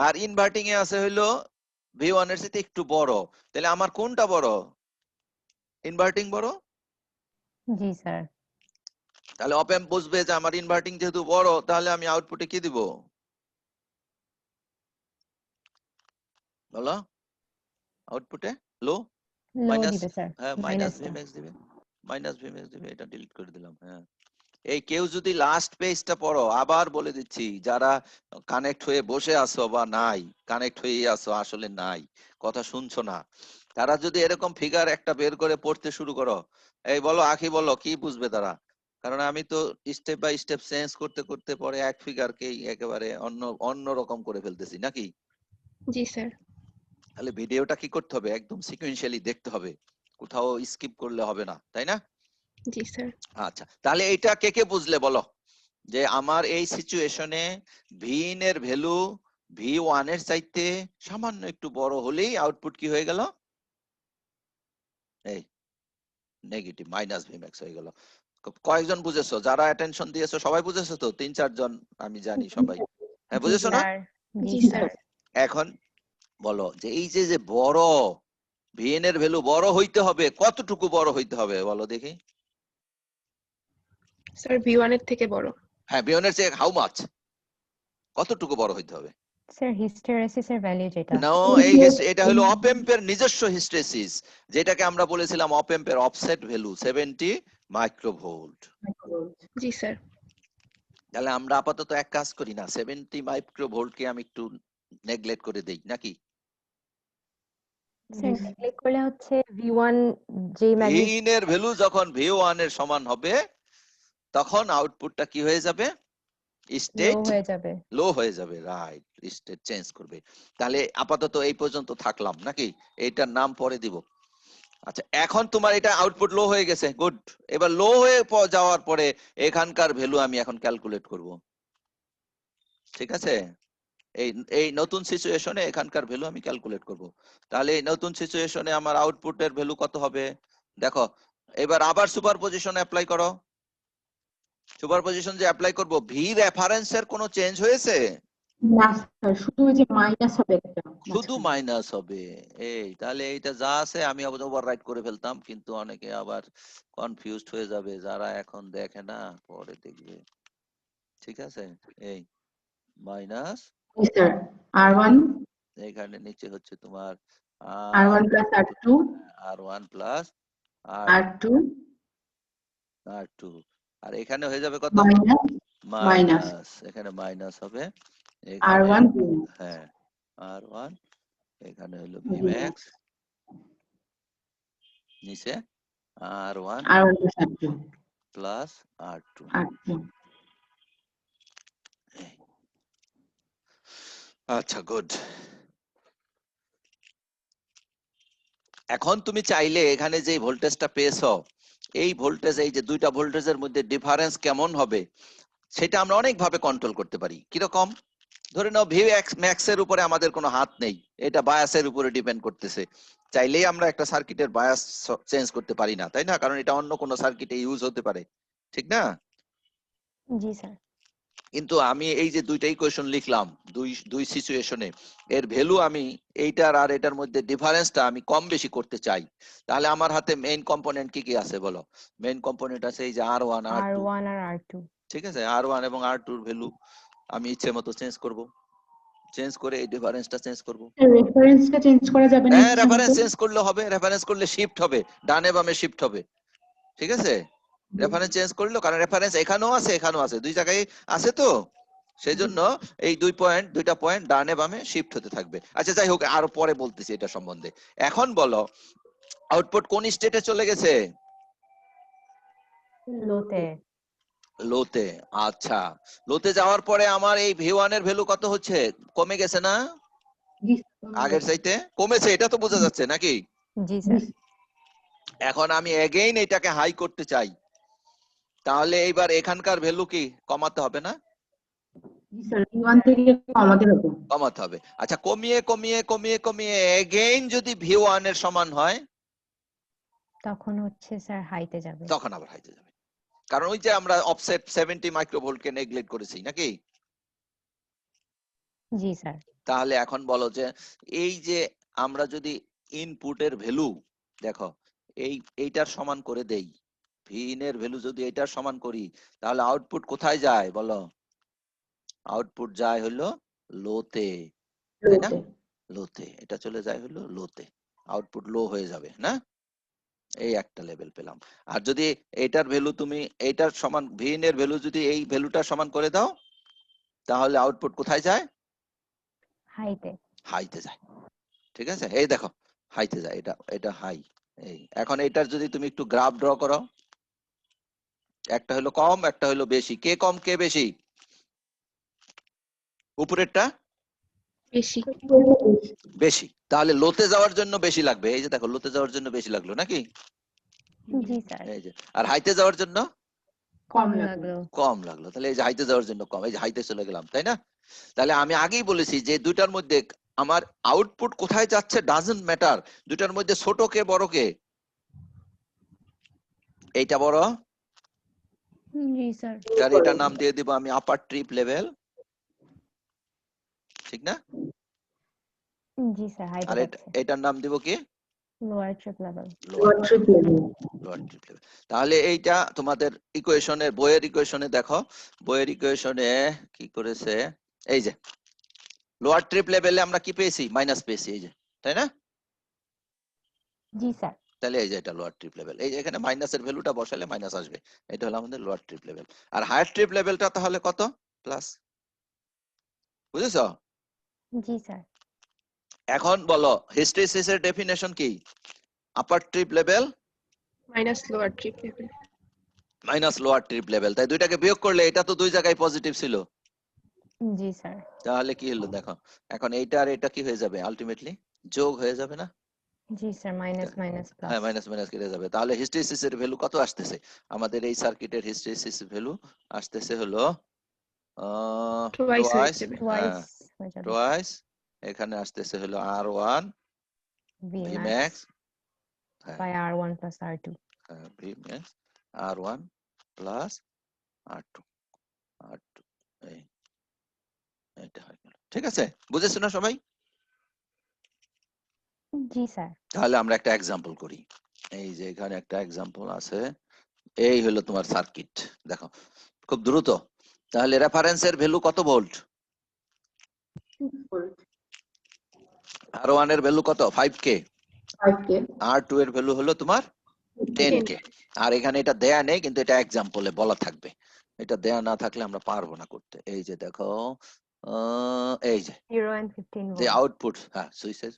Speaker 1: আর ইনভার্টিং এ আছে হলো V1 এর সাথে একটু বড়, তাহলে আমার কোনটা বড়, ইনভার্টিং বড়?
Speaker 2: জি স্যার।
Speaker 1: তাহলে অপ এম্প বুঝবে যে আমার ইনভার্টিং যেহেতু বড়, তাহলে আমি আউটপুটে কি দিব বলো, আউটপুটে লো,
Speaker 2: লো
Speaker 1: মাইনাস,
Speaker 2: দিবে স্যার,
Speaker 1: হ্যাঁ মাইনাস
Speaker 2: মাইনাসটা।
Speaker 1: Vmax দিবে, মাইনাস Vmax দিবে, এটা ডিলিট করে দিলাম। হ্যাঁ এই কেউ যদি লাস্ট পেজটা পড়ো, আবার বলে দিচ্ছি, যারা কানেক্ট হয়ে বসে আছো বা নাই, কানেক্ট হয়ে আছো আসলে নাই, কথা শুনছো না, তারা যদি এরকম ফিগার একটা বের করে পড়তে শুরু করো, এই বলো আখি বলো কি বুঝবে তারা? কারণ আমি তো স্টেপ বাই স্টেপ চেঞ্জ করতে করতে পরে এক ফিগারকেই একেবারে অন্য রকম করে ফেলতেছি নাকি?
Speaker 4: জি স্যার।
Speaker 1: তাহলে ভিডিওটা কি করতে হবে, একদম সিকোয়েন্সিয়ালি দেখতে হবে, কোথাও স্কিপ করলে হবে না, তাই না?
Speaker 4: জি স্যার।
Speaker 1: আচ্ছা তাহলে এটা কে কে বুঝলে বলো, যে আমার এই সিচুয়েশনে ভিন এর ভ্যালু V1 এর চাইতে সামান্য একটু বড় হলেই আউটপুট কি হয়ে গেল, এই নেগেটিভ মাইনাস Vmax হয়ে গেল। কয়েকজন বুঝেছো? যারা অ্যাটেনশন দিয়েছো সবাই বুঝেছো তো? 3-4 জন আমি জানি সবাই, হ্যাঁ
Speaker 2: জি
Speaker 1: বুঝেছো না?
Speaker 2: স্যার।
Speaker 4: জি
Speaker 2: জি
Speaker 4: স্যার।
Speaker 2: স্যার।
Speaker 1: এখন বলো যে এই যে বড় ভিন এর ভ্যালু বড় হইতে হবে, কতটুকু বড় হইতে হবে বলো দেখি?
Speaker 4: স্যার V1 এর থেকে বড়।
Speaker 1: হ্যাঁ ভিন এর চেয়ে হাউ মাচ, কতটুকু বড় হইতে হবে?
Speaker 2: স্যার হিস্টেরেসিসের ভ্যালু যেটা।
Speaker 1: নো, এটা হলো অপ এম্পের নিজস্ব হিস্টেসিস, যেটাকে আমরা বলেছিলাম অপ এম্পের অফসেট ভ্যালু 70 মাইক্রোভোল্ট।
Speaker 4: জি স্যার।
Speaker 1: তাহলে আমরা আপাতত এক কাজ করি না, 70 মাইক্রোভোল্টকে আমি একটু নেগলেক্ট করে দেই নাকি?
Speaker 2: স্যার নেগলেক্ট করলে হচ্ছে V1 যে ম্যাগনিটিউড
Speaker 1: ভিন এর ভ্যালু যখন V1 এর সমান হবে তখন আউটপুটটা কি হয়ে যাবে,
Speaker 2: লো
Speaker 1: স্টেট
Speaker 2: হয়ে যাবে।
Speaker 1: লো হয়ে যাবে, রাইট, স্টেট চেঞ্জ করবে। তাহলে আপাতত এই পর্যন্ত থাকলাম নাকি, এইটার নাম পরে দিব। আচ্ছা এখন তোমার এটা আউটপুট লো হয়ে গেছে, গুড। এবার লো হয়ে যাওয়ার পরে এখানকার ভ্যালু আমি এখন ক্যালকুলেট করব, ঠিক আছে? এই এই নতুন সিচুয়েশনে এখানকার ভ্যালু আমি ক্যালকুলেট করব। তাহলে এই নতুন সিচুয়েশনে আমার আউটপুটের ভ্যালু কত হবে দেখো। এবার আবার সুপারপজিশন অ্যাপ্লাই করো। সুপারপজিশন যে অ্যাপ্লাই করব, ভি রেফারেন্সের কোনো চেঞ্জ হয়েছে?
Speaker 3: না স্যার, শুধু ওই যে মাইনাস হবে একটা
Speaker 1: শুধু
Speaker 3: মাঝখানে।
Speaker 1: মাইনাস হবে। এই তাহলে এইটা যা আছে আমি ওভাররাইট করে ফেলতাম, কিন্তু অনেকে আবার কনফিউজড হয়ে যাবে যারা এখন দেখে না, পরে দেখবে। ঠিক আছে, এই মাইনাস
Speaker 3: জি স্যার, R1
Speaker 1: এখানে নিচে হচ্ছে তোমার
Speaker 3: R1 plus R2
Speaker 1: R1 plus
Speaker 3: R2
Speaker 1: R2, আর এখানে হয়ে যাবে কত?
Speaker 3: মাইনাস মাইনাস
Speaker 1: মাইনাস, এখানে মাইনাস হবে, এখানে
Speaker 3: R1
Speaker 1: হ্যাঁ R1, এখানে হলো
Speaker 3: জি।
Speaker 1: Vmax, নিচে R1
Speaker 3: R1 plus R2
Speaker 1: plus R2।
Speaker 3: R2
Speaker 1: আচ্ছা গুড। এখন তুমি চাইলে এখানে যে ভোল্টেজটা পেয়েছো, এই ভোল্টেজ, এই যে দুইটা ভোল্টেজের মধ্যে ডিফারেন্স কেমন হবে সেটা আমরা অনেক ভাবে কন্ট্রোল করতে পারি। কিরকম? ধরে নাও ম্যাক্স এর উপরে আমাদের কোনো হাত নেই, এটা বায়াসের উপরে ডিপেন্ড করতেছে। চাইলেই আমরা একটা সার্কিটের বায়াস চেঞ্জ করতে পারি না, তাই না? কারণ এটা অন্য কোনো সার্কিটে ইউজ হতে পারে, ঠিক না?
Speaker 2: জি স্যার।
Speaker 1: কিন্তু আমি এই যে দুইটা ইকুয়েশন লিখলাম, দুই সিচুয়েশনে এর ভ্যালু আমি এইটার আর এটার মধ্যে ডিফারেন্সটা আমি কম বেশি করতে চাই, তাহলে আমার হাতে মেইন কম্পোনেন্ট কি কি আছে বলো? মেইন কম্পোনেন্ট আছে এই যে R1 R2,
Speaker 2: R1 আর R2।
Speaker 1: ঠিক আছে? R1 এবং R2 এর ভ্যালু আমি ইচ্ছে মতো চেঞ্জ করব, চেঞ্জ করে এই ডিফারেন্সটা চেঞ্জ করব।
Speaker 3: রেফারেন্সটা চেঞ্জ করা যাবে না
Speaker 1: হ্যাঁ,
Speaker 3: ইচ্ছে
Speaker 1: রেফারেন্স
Speaker 3: মতো?
Speaker 1: চেঞ্জ করলে হবে, রেফারেন্স করলে শিফট হবে, ডানে বামে শিফট হবে, ঠিক আছে? রেফারেন্স চেঞ্জ করলো, কারণ রেফারেন্স এখানেও আছে এখানেও আছে, দুই জায়গায় আছে, তো সেজন্য এই দুইটা পয়েন্ট ডানে বামে শিফট হতে থাকবে। আচ্ছা যাই হোক, আরো পরে বলতেছি এটা সম্বন্ধে। এখন বলো আউটপুট কোন স্টেটে চলে গেছে?
Speaker 2: লোতে।
Speaker 1: লোতে। আচ্ছা, লোতে যাওয়ার পরে আমার এই V1 এর ভ্যালু কত হচ্ছে? কমে গেছে না?
Speaker 3: জি
Speaker 1: আগের চাইতে কমেছে, এটা তো বোঝা যাচ্ছে নাকি?
Speaker 2: জি স্যার।
Speaker 1: এখন আমি এগেইন এটাকে হাই করতে চাই, তাহলে এইবার এখানকার ভ্যালু কি কমাতে হবে না?
Speaker 3: জি স্যার, V1 থেকে কমাতে হবে।
Speaker 1: কমাতে হবে। আচ্ছা, কমিয়ে কমিয়ে কমিয়ে কমিয়ে এগেইন যদি V1 এর সমান হয়,
Speaker 2: তখন হচ্ছে স্যার হাইতে যাবে।
Speaker 1: তখন আবার হাইতে যাবে, কারণ ওই যে আমরা অফসেট 70 মাইক্রোভোল্ট কে নেগলেক্ট করেছি নাকি?
Speaker 2: জি স্যার।
Speaker 1: তাহলে এখন বলো যে এই যে আমরা যদি ইনপুটের ভ্যালু দেখো এইটার সমান করে দেই, ভিন এর ভ্যালু যদি এটার সমান করি, তাহলে আউটপুট কোথায় যায় বলো? আউটপুট যায় হলো লোতে, তাই না? লোতে, এটা চলে যায় হলো লোতে, আউটপুট লো হয়ে যাবে না? এই একটা লেভেল পেলাম। আর যদি এটার ভ্যালু তুমি এইটার সমান, ভিন এর ভ্যালু যদি এই ভ্যালুটার সমান করে দাও, তাহলে আউটপুট কোথায় যায়?
Speaker 2: হাইতে।
Speaker 1: হাইতে যায়, ঠিক আছে? এই দেখো হাইতে যায়, এটা এটা হাই। এই এখন এটার যদি তুমি একটু গ্রাফ ড্র করো, একটা হলো কম একটা হলো বেশি, কে কম কে বেশি? উপরেরটা
Speaker 4: বেশি।
Speaker 1: বেশি, তাহলে লোতে যাওয়ার জন্য বেশি লাগবে। এই যে দেখো লোতে যাওয়ার জন্য বেশি লাগলো নাকি?
Speaker 2: জি স্যার।
Speaker 1: এই যে, আর হাইতে যাওয়ার জন্য
Speaker 2: কম লাগলো।
Speaker 1: কম লাগলো, তাহলে এই যে হাইতে যাওয়ার জন্য কম, এই যে হাইতে চলে গেলাম, তাই না? তাহলে আমি আগেই বলেছি যে দুইটার মধ্যে আমার আউটপুট কোথায় যাচ্ছে ডাজন্ট ম্যাটার, দুইটার মধ্যে ছোট কে বড় কে? এইটা বড়,
Speaker 2: জি স্যার।
Speaker 1: তার এটার নাম দিয়ে দিব আমি আপার ট্রিপ লেভেল, ঠিক না?
Speaker 2: জি স্যার, হাইতে
Speaker 1: আর
Speaker 2: যাচ্ছে।
Speaker 1: এটার নাম দিব কি?
Speaker 2: Lower trip level.
Speaker 1: Lower trip level. তাহলে এইটা তোমাদের ইকুয়েশনের, বইয়ের ইকুয়েশনে দেখো, বইয়ের ইকুয়েশনে কি করেছে, এই যে লোয়ার ট্রিপ লেভেলে আমরা কি পেয়েছি? মাইনাস পেয়েছি, এই যে, তাই না?
Speaker 2: জি স্যার।
Speaker 1: তাহলে এই যে এটা লোয়ার ট্রিপ লেভেল, এই যে এখানে মাইনাসের ভ্যালুটা বসালে মাইনাস আসবে, এটা হলো আমাদের লোয়ার ট্রিপ লেভেল। আর হায়ার ট্রিপ লেভেলটা তাহলে কত? প্লাস, বুঝেছো?
Speaker 2: জি স্যার।
Speaker 1: এখন বলো হিস্টেরিসিসের ডেফিনেশন কি? Upper trip level
Speaker 4: minus lower trip level.
Speaker 1: Minus lower trip level, তাই দুইটাকে বিয়োগ করলে এটা তো দুই জায়গায় পজিটিভ ছিল,
Speaker 2: জি স্যার।
Speaker 1: তাহলে কি হলো দেখো, এখন এইটা আর এটা কি হয়ে যাবে? আলটিমেটলি যোগ হয়ে যাবে না?
Speaker 2: জি স্যার, মাইনাস মাইনাস
Speaker 1: হ্যাঁ
Speaker 2: প্লাস।
Speaker 1: মাইনাস মাইনাস কেটে যাবে। তাহলে হিস্টেরিসিস এর ভ্যালু কত আসতেছে? আমাদের এই সার্কিটের হিস্টেরিসিস ভ্যালু আসতেছে হলো
Speaker 4: টুয়াইস হয়ে
Speaker 1: টোয়াইস,
Speaker 4: যাবে।
Speaker 2: টুয়াইস
Speaker 1: হ্যাঁ
Speaker 2: হয়ে যাবে
Speaker 1: টোয়াইস, এখানে আসতেছে হলো R1
Speaker 2: V
Speaker 1: V
Speaker 2: max
Speaker 1: max, হ্যাঁ
Speaker 2: by R1 plus R2।
Speaker 1: V max R1 plus R2 R2 এই এটা হয়ে গেল। ঠিক আছে, বুঝেছো না সবাই?
Speaker 2: জি স্যার।
Speaker 1: তাহলে আমরা একটা এক্সাম্পল করি। এই যে এখানে একটা এক্সাম্পল আছে, এই হলো তোমার সার্কিট, দেখো খুব দ্রুত। তাহলে রেফারেন্সের ভ্যালু কত ভোল্ট?
Speaker 3: 6 volt,
Speaker 1: R1 এর ভ্যালু কত? 5K।
Speaker 3: 5K,
Speaker 1: R2 এর ভ্যালু হলো তোমার 10K। আর এখানে এটা দেয়া নেই, কিন্তু এটা এক্সাম্পলে বলা থাকবে। এটা দেয়া না থাকলে আমরা পারবো না করতে। এই যে দেখো এই যে
Speaker 2: 0 and 15
Speaker 1: যে
Speaker 2: ভোল্ট।
Speaker 1: আউটপুট, হ্যাঁ সুইচেস,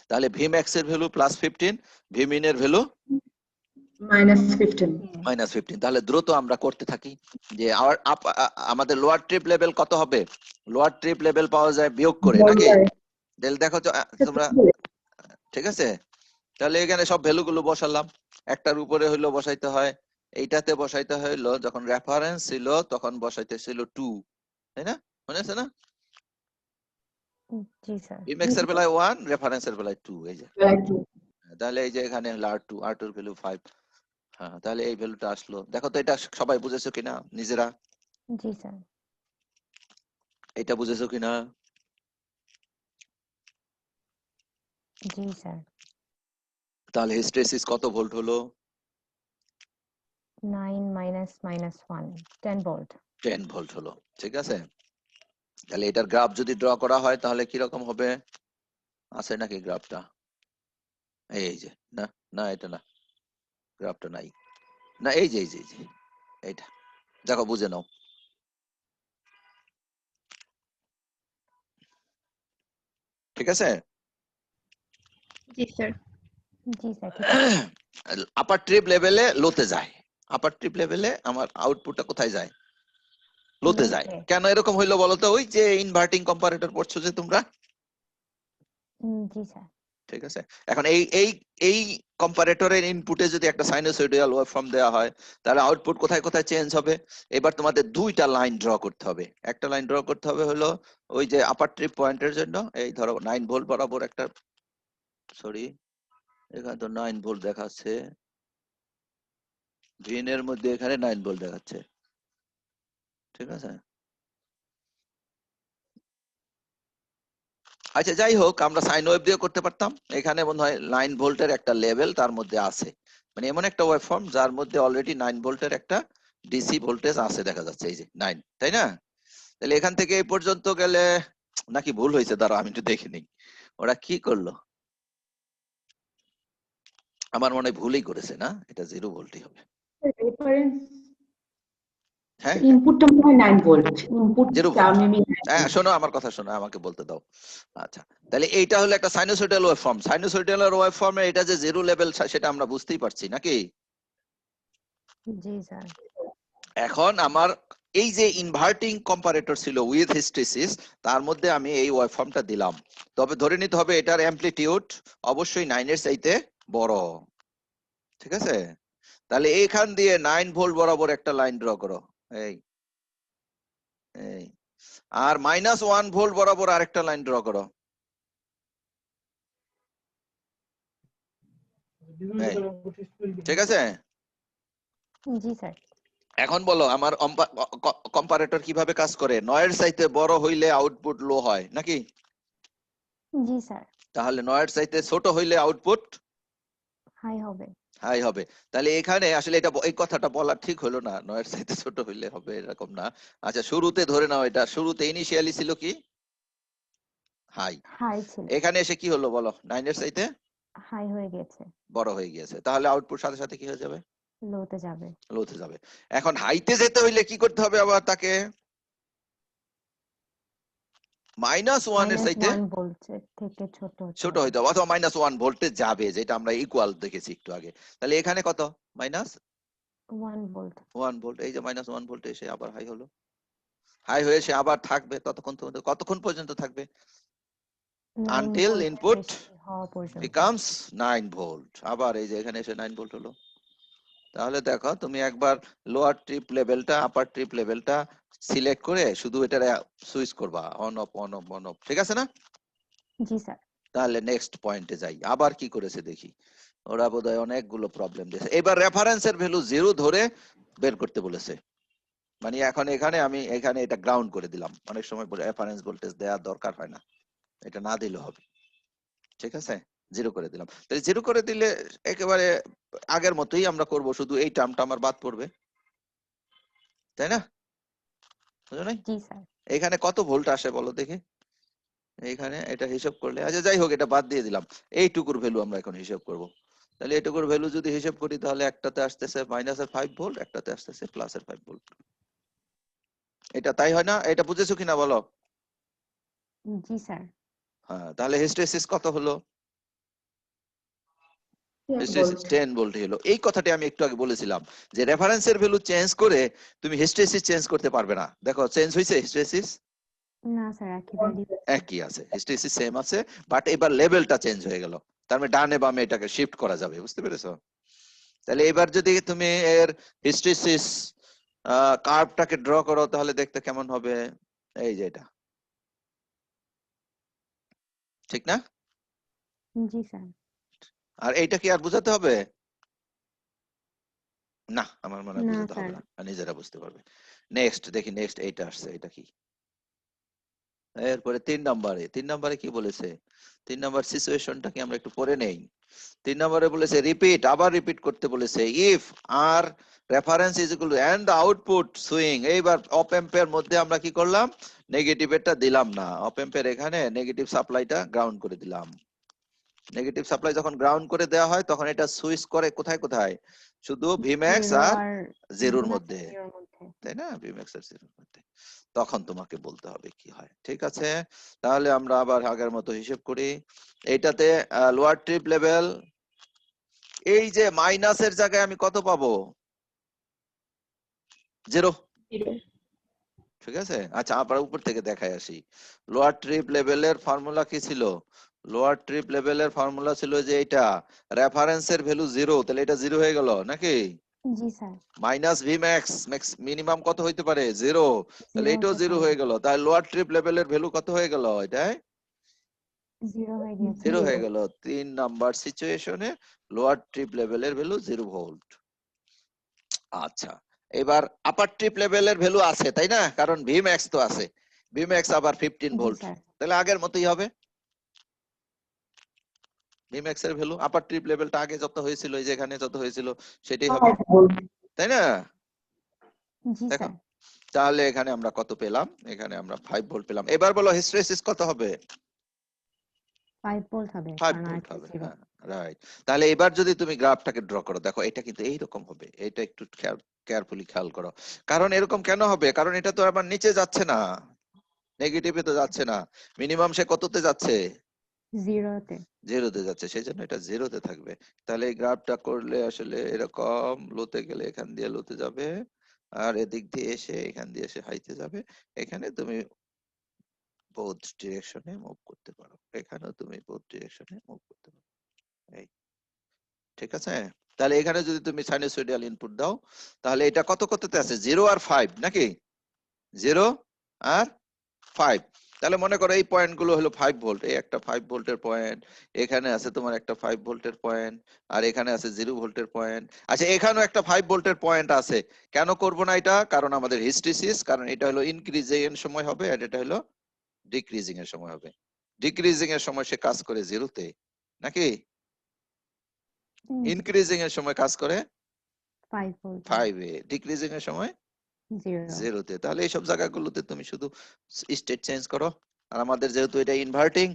Speaker 1: তাহলে V max এর ভ্যালু +15, V min এর ভ্যালু
Speaker 3: -15,
Speaker 1: -15। তাহলে দ্রুত আমরা করতে থাকি যে আমাদের লোয়ার ট্রিপ লেভেল কত হবে? লোয়ার ট্রিপ লেভেল পাওয়া যায় বিয়োগ করে, নাকি? তাহলে দেখো তো, তোমরা ঠিক আছে। তাহলে এখানে সব ভ্যালু গুলো বসালাম, একটার উপরে হইলো বসাইতে হয়, এইটাতে বসাইতে হইলো যখন রেফারেন্স ছিল তখন বসাইতে ছিল 2, তাই না? মনে আছে না?
Speaker 2: জি স্যার।
Speaker 1: ইমেক্স এর বেলায় 1, রেফারেন্সের বেলায় 2, এই যে।
Speaker 3: like
Speaker 1: তাহলে এই যে এখানে হলো R2, R2 এর ভ্যালু 5। হ্যাঁ, তাহলে এই ভ্যালুটা আসলো। দেখো তো এটা সবাই বুঝেছো কিনা নিজেরা?
Speaker 2: জি স্যার।
Speaker 1: এটা বুঝেছো কিনা?
Speaker 2: জি স্যার।
Speaker 1: তাহলে হিস্টেরিসিস কত ভোল্ট হলো?
Speaker 2: 9 minus minus 1, 10 ভোল্ট।
Speaker 1: 10 ভোল্ট হলো। ঠিক আছে, তাহলে এটার গ্রাফ যদি ড্র করা হয় তাহলে কি রকম হবে? আছে নাকি গ্রাফটা? এই যে, না না এটা না, গ্রাফটা নাই। না এই যে এইটা, দেখো বুঝে নাও। ঠিক আছে,
Speaker 4: জি স্যার।
Speaker 2: জি স্যার, ঠিক আছে।
Speaker 1: আপার ট্রিপ লেভেলে লোতে যায়, আপার ট্রিপ লেভেলে আমার আউটপুটটা কোথায় যায়? লোতে যায়।
Speaker 2: লোতে।
Speaker 1: কেন এরকম হইলো বলো তো? ওই যে ইনভার্টিং কম্পারেটর পড়ছো যে তোমরা।
Speaker 2: জি স্যার।
Speaker 1: ঠিক আছে, এখন এই এই এই কম্পারেটরের ইনপুটে যদি একটা সাইনোসয়েডাল ওয়েভফর্ম দেওয়া হয় তাহলে আউটপুট কোথায় কোথায় চেঞ্জ হবে? এবার তোমাদের দুইটা লাইন ড্র করতে হবে। একটা লাইন ড্র করতে হবে হলো ওই যে আপার ট্রিপ পয়েন্টের জন্য, এই ধরো 9 ভোল্ট বরাবর একটা, সরি এখানে তো 9 ভোল্ট দেখাচ্ছে, ভিন এর মধ্যে এখানে 9 ভোল্ট দেখাচ্ছে। ঠিক আছে, আচ্ছা যাই হোক, আমরা সাইন ওয়েভ দিয়ে করতে পারতাম। এখানে মনে হয় 9 ভোল্টের একটা লেভেল তার মধ্যে আছে, মানে এমন একটা ওয়েভফর্ম যার মধ্যে অলরেডি 9 ভোল্টের একটা ডিসি ভোল্টেজ আছে, দেখা যাচ্ছে এই যে 9, তাই না? তাহলে এখান থেকে এই পর্যন্ত গেলে, নাকি ভুল হয়েছে? দাঁড়াও আমি একটু দেখে নিই ওরা কি করলো। আমার মনে হয় ভুলই করেছে, না এটা 0 ভোল্টই হবে।
Speaker 3: reference
Speaker 1: হ্যাঁ
Speaker 3: ইনপুটটা মনে হয় 9 ভোল্ট, ইনপুট
Speaker 1: 0 ভোল্ট।
Speaker 3: মেবি
Speaker 1: হ্যাঁ শোনো আমার কথা, শোনো আমাকে বলতে দাও। আচ্ছা, তাহলে এইটা হলো একটা সাইনোসয়েডাল ওয়েভফর্ম। সাইনোসয়েডাল ওয়েভফর্মে এটা যে 0 লেভেল সেটা আমরা বুঝতেই পারছি, নাকি?
Speaker 2: জি স্যার।
Speaker 1: এখন আমার এই যে ইনভার্টিং কম্পারেটর ছিল উইথ হিস্টেরিসিস, তার মধ্যে আমি এই ওয়েভফর্মটা দিলাম। তবে ধরে নিতে হবে এটার অ্যামপ্লিটিউড অবশ্যই 9 এর চাইতে বড়। ঠিক আছে, তাহলে এইখান দিয়ে 9 ভোল্ট বরাবর একটা লাইন ড্র করো, এই এই, আর -1 ভোল্ট বরাবর আরেকটা লাইন ড্র করো, এই। ঠিক আছে,
Speaker 2: জি স্যার।
Speaker 1: এখন বলো আমার কম্পারেটর কিভাবে কাজ করে? 9 এর চাইতে বড় হইলে আউটপুট লো হয়, নাকি?
Speaker 2: জি স্যার।
Speaker 1: তাহলে 9 এর চাইতে ছোট হইলে আউটপুট
Speaker 2: হাই হবে।
Speaker 1: হাই হবে। তাহলে এখানে আসলে এটা এই কথাটা বলা ঠিক হলো না, 9 এর চাইতে ছোট হইলে হবে এরকম না। আচ্ছা শুরুতে ধরে নাও, এটা শুরুতে ইনিশিয়ালি ছিল কি? হাই।
Speaker 2: হাই ছিল।
Speaker 1: এখানে এসে কি হলো বলো? 9 এর চাইতে
Speaker 2: হাই হয়ে গেছে।
Speaker 1: বড় হয়ে গিয়েছে। তাহলে আউটপুট সাথে সাথে কি হয়ে যাবে?
Speaker 2: লোতে যাবে।
Speaker 1: লোতে যাবে। এখন হাইতে যেতে হইলে কি করতে হবে আবার তাকে? -1 এর চাইতে
Speaker 2: -1 ভোল্টের থেকে ছোট হতে
Speaker 1: ছোট
Speaker 2: হবে।
Speaker 1: হইতে হবে, অথবা -1 ভোল্টে যাবে, যেটা আমরা ইকুয়াল দেখেছি একটু আগে। তাহলে এখানে কত?
Speaker 2: -1 ভোল্ট।
Speaker 1: -1 ভোল্ট। এই যে -1 ভোল্টে এসে আবার হাই হলো, হাই হয়ে সে আবার থাকবে ততক্ষণ পর্যন্ত। কতক্ষণ পর্যন্ত থাকবে?
Speaker 2: 9
Speaker 1: until
Speaker 2: ভোল্টের
Speaker 1: input
Speaker 2: বেশি হওয়া পর্যন্ত।
Speaker 1: becomes 9 volt. আবার এই যে এখানে এসে 9 ভোল্ট হলো। তাহলে দেখো তুমি একবার লোয়ার ট্রিপ লেভেলটা আপার ট্রিপ লেভেলটা সিলেক্ট করে শুধু এটার সুইচ করবা on of on of on of, ঠিক আছে না?
Speaker 2: জি স্যার।
Speaker 1: তাহলে নেক্সট পয়েন্টে যাই, আবার কি করেছে দেখি। ওরা বোধহয় অনেকগুলো প্রবলেম দিয়েছে। এবার রেফারেন্সের ভ্যালু 0 ধরে বের করতে বলেছে। মানে এখন এখানে আমি এখানে এটা গ্রাউন্ড করে দিলাম। অনেক সময় রেফারেন্স ভোল্টেজ দেওয়ার দরকার হয় না, এটা না দিলে হবে, ঠিক আছে? 0 করে দিলাম। তাহলে 0 করে দিলে একেবারে আগের মতোই আমরা করব, শুধু এই টার্মটা আমার বাদ পড়বে, তাই না? বুঝো নাই?
Speaker 2: জি স্যার।
Speaker 1: এখানে কত ভোল্ট আসে বলো দেখি। এইখানে এটা হিসাব করলে, আচ্ছা যাই হোক এটা বাদ দিয়ে দিলাম, এইটুকুর ভ্যালু আমরা এখন হিসাব করব। তাহলে এইটুকুর ভ্যালু যদি হিসাব করি তাহলে একটাতে আসতেছে মাইনাসের 5 ভোল্ট, একটাতে আসতেছে প্লাসের 5 ভোল্ট। এটা তাই হয় না? এটা বুঝেছো কিনা বলো?
Speaker 2: জি স্যার।
Speaker 1: হ্যাঁ, তাহলে হিস্টেরিসিস কত হলো?
Speaker 3: 10
Speaker 1: হিস্টেরিসিস
Speaker 3: ভোল্ট।
Speaker 1: 10 ভোল্ট হলো। এই কথাটি আমি একটু আগে বলেছিলাম যে রেফারেন্সের ভ্যালু চেঞ্জ করে তুমি হিস্টেরিসিস চেঞ্জ করতে পারবে না। দেখো চেঞ্জ হইছে হিস্টেরিসিস?
Speaker 2: না স্যার, একই ভ্যালু।
Speaker 1: একই আছে, হিস্টেরিসিস সেম আছে, বাট এবার লেভেলটা চেঞ্জ হয়ে গেল। তার মানে ডানে বামে এটাকে শিফট করা যাবে, বুঝতে পেরেছো? তাহলে এবার যদি তুমি এর হিস্টেরিসিস কার্ভটাকে ড্র করো তাহলে দেখতে কেমন হবে? এই যে এটা, ঠিক না?
Speaker 2: জি স্যার।
Speaker 1: আর এইটা কি আর বোঝাতে হবে? না, আমার মনে হয়
Speaker 2: না
Speaker 1: বোঝাতে হবে
Speaker 2: স্যার।
Speaker 1: না, আর নিজেরা বুঝতে পারবে। নেক্সট দেখি, নেক্সট এইটা আসছে, এটা কি? এরপরে 3 নম্বরে কি বলেছে? 3 নম্বর সিচুয়েশনটাকে আমরা একটু পড়ে নেই। 3 নম্বরে বলেছে রিপিট, আবার রিপিট করতে বলেছে। If our reference is equal to and output swing. এইবার অপ এম্পের মধ্যে আমরা কি করলাম? নেগেটিভ এটা দিলাম না, অপ এম্পের এখানে নেগেটিভ সাপ্লাইটা গ্রাউন্ড করে দিলাম। নেগেটিভ সাপ্লাই যখন গ্রাউন্ড করে দেওয়া হয় তখন এটা সুইচ করে কোথায় কোথায়? শুধু ভিম্যাক্স
Speaker 2: 0
Speaker 1: আর
Speaker 2: আর
Speaker 1: জিরোর
Speaker 2: Vmax
Speaker 1: মধ্যে,
Speaker 2: 0 এর মধ্যে।
Speaker 1: তাই না? ভিম্যাক্স আর জিরোর মধ্যে। তখন তোমাকে বলতে হবে কি হয়, ঠিক আছে? তাহলে আমরা আবার আগের মতো হিসেব করি। এইটাতে লোয়ার ট্রিপ লেভেল, এই যে মাইনাসের জায়গায় আমি কত পাবো? 0,
Speaker 3: 0।
Speaker 1: ঠিক আছে? আচ্ছা আবার উপর থেকে দেখাই আসি। লোয়ার ট্রিপ লেভেলের ফর্মুলা কি ছিল? লোয়ার ট্রিপ লেভেলের ফর্মুলা ছিল যে এটা রেফারেন্সের ভ্যালু 0, তাহলে এটা 0 হয়ে গেল নাকি?
Speaker 2: জি sir.
Speaker 1: Minus V max, max minimum কত হইতে পারে? 0, তাহলে
Speaker 2: 0
Speaker 1: এটাও
Speaker 2: হতে
Speaker 1: 0
Speaker 2: পারে।
Speaker 1: হয়ে গেল। তাহলে লোয়ার ট্রিপ লেভেলের ভ্যালু কত হয়ে গেল? এটাই
Speaker 2: 0 হয়ে গিয়েছে।
Speaker 1: 0 হয়ে গেল। 3 নাম্বার সিচুয়েশনে লোয়ার ট্রিপ লেভেলের ভ্যালু 0 ভোল্ট। আচ্ছা, এবার আপার ট্রিপ লেভেলের ভ্যালু আছে তাই না? কারণ ভি ম্যাক্স তো আছে, ভি ম্যাক্স আবার 15
Speaker 2: জি
Speaker 1: ভোল্ট,
Speaker 2: স্যার।
Speaker 1: তাহলে আগের মতোই হবে। ভি ম্যাক্স এর ভ্যালু আপার ট্রিপ লেভেলটা আগে যত হয়েছিল, এই যেখানে যত হয়েছিল সেটাই হবে,
Speaker 3: 5 ভোল্ট।
Speaker 1: তাই না?
Speaker 2: জি
Speaker 1: দেখো,
Speaker 2: স্যার।
Speaker 1: তাহলে এখানে আমরা কত পেলাম? এখানে আমরা 5 ভোল্ট পেলাম। এবার বলো হিস্টেরিসিস কত হবে?
Speaker 2: 5 ভোল্ট হবে,
Speaker 1: 5
Speaker 2: কারণ
Speaker 1: ভোল্ট
Speaker 2: আরেকটা
Speaker 1: হবে,
Speaker 2: 0।
Speaker 1: হ্যাঁ রাইট। তাহলে এবার যদি তুমি গ্রাফটাকে ড্র করো, দেখো এটা কিন্তু এইরকম হবে। এটা একটু কেয়ারফুলি খেয়াল করো। কারণ এরকম কেন হবে? কারণ এটা তো আবার নিচে যাচ্ছে না, নেগেটিভে তো যাচ্ছে না, মিনিমাম সে কততে যাচ্ছে?
Speaker 2: 0 তে।
Speaker 1: 0 তে যাচ্ছে, সেই জন্য এটা 0 তে থাকবে। তাহলে এই গ্রাফটা করলে আসলে এরকম লোতে গেলে এখান দিয়ে লোতে যাবে, আর এদিক দিয়ে এসে এখান দিয়ে এসে হাইতে যাবে। এখানে তুমি বোথ ডিরেকশনে মুভ করতে পারো, এখানেও তুমি বোথ ডিরেকশনে মুভ করতে পারো। এই, ঠিক আছে? তাহলে এখানে যদি তুমি সাইনোসয়েডাল ইনপুট দাও তাহলে এটা কত কততে আছে? 0 আর 5 নাকি? 0 আর 5। তাহলে মনে করো এই পয়েন্ট গুলো হলো 5 ভোল্ট, এই একটা 5 ভোল্টের পয়েন্ট, এখানে আছে তোমার একটা 5 ভোল্টের পয়েন্ট, আর এখানে আছে 0 ভোল্টের পয়েন্ট। আচ্ছা এখানেও একটা 5 ভোল্টের পয়েন্ট আছে। কেন করব না এটা? কারণ আমাদের হিস্টেরিসিস, কারণ এটা হলো ইনক্রিজিং এর সময় হবে আর এটা হলো ডিক্রিজিং এর সময় হবে। ডিক্রিজিং এর সময় সে কাজ করে 0 তে নাকি?
Speaker 2: জি,
Speaker 1: ইনক্রিজিং এর সময় কাজ করে
Speaker 2: 5 ভোল্ট।
Speaker 1: 5 এ, ডিক্রিজিং এর সময়
Speaker 2: 0।
Speaker 1: 0 তে। তাহলে এইসব জায়গাগুলোতে তুমি শুধু স্টেট চেঞ্জ করো। আর আমাদের যেহেতু এটা ইনভার্টিং,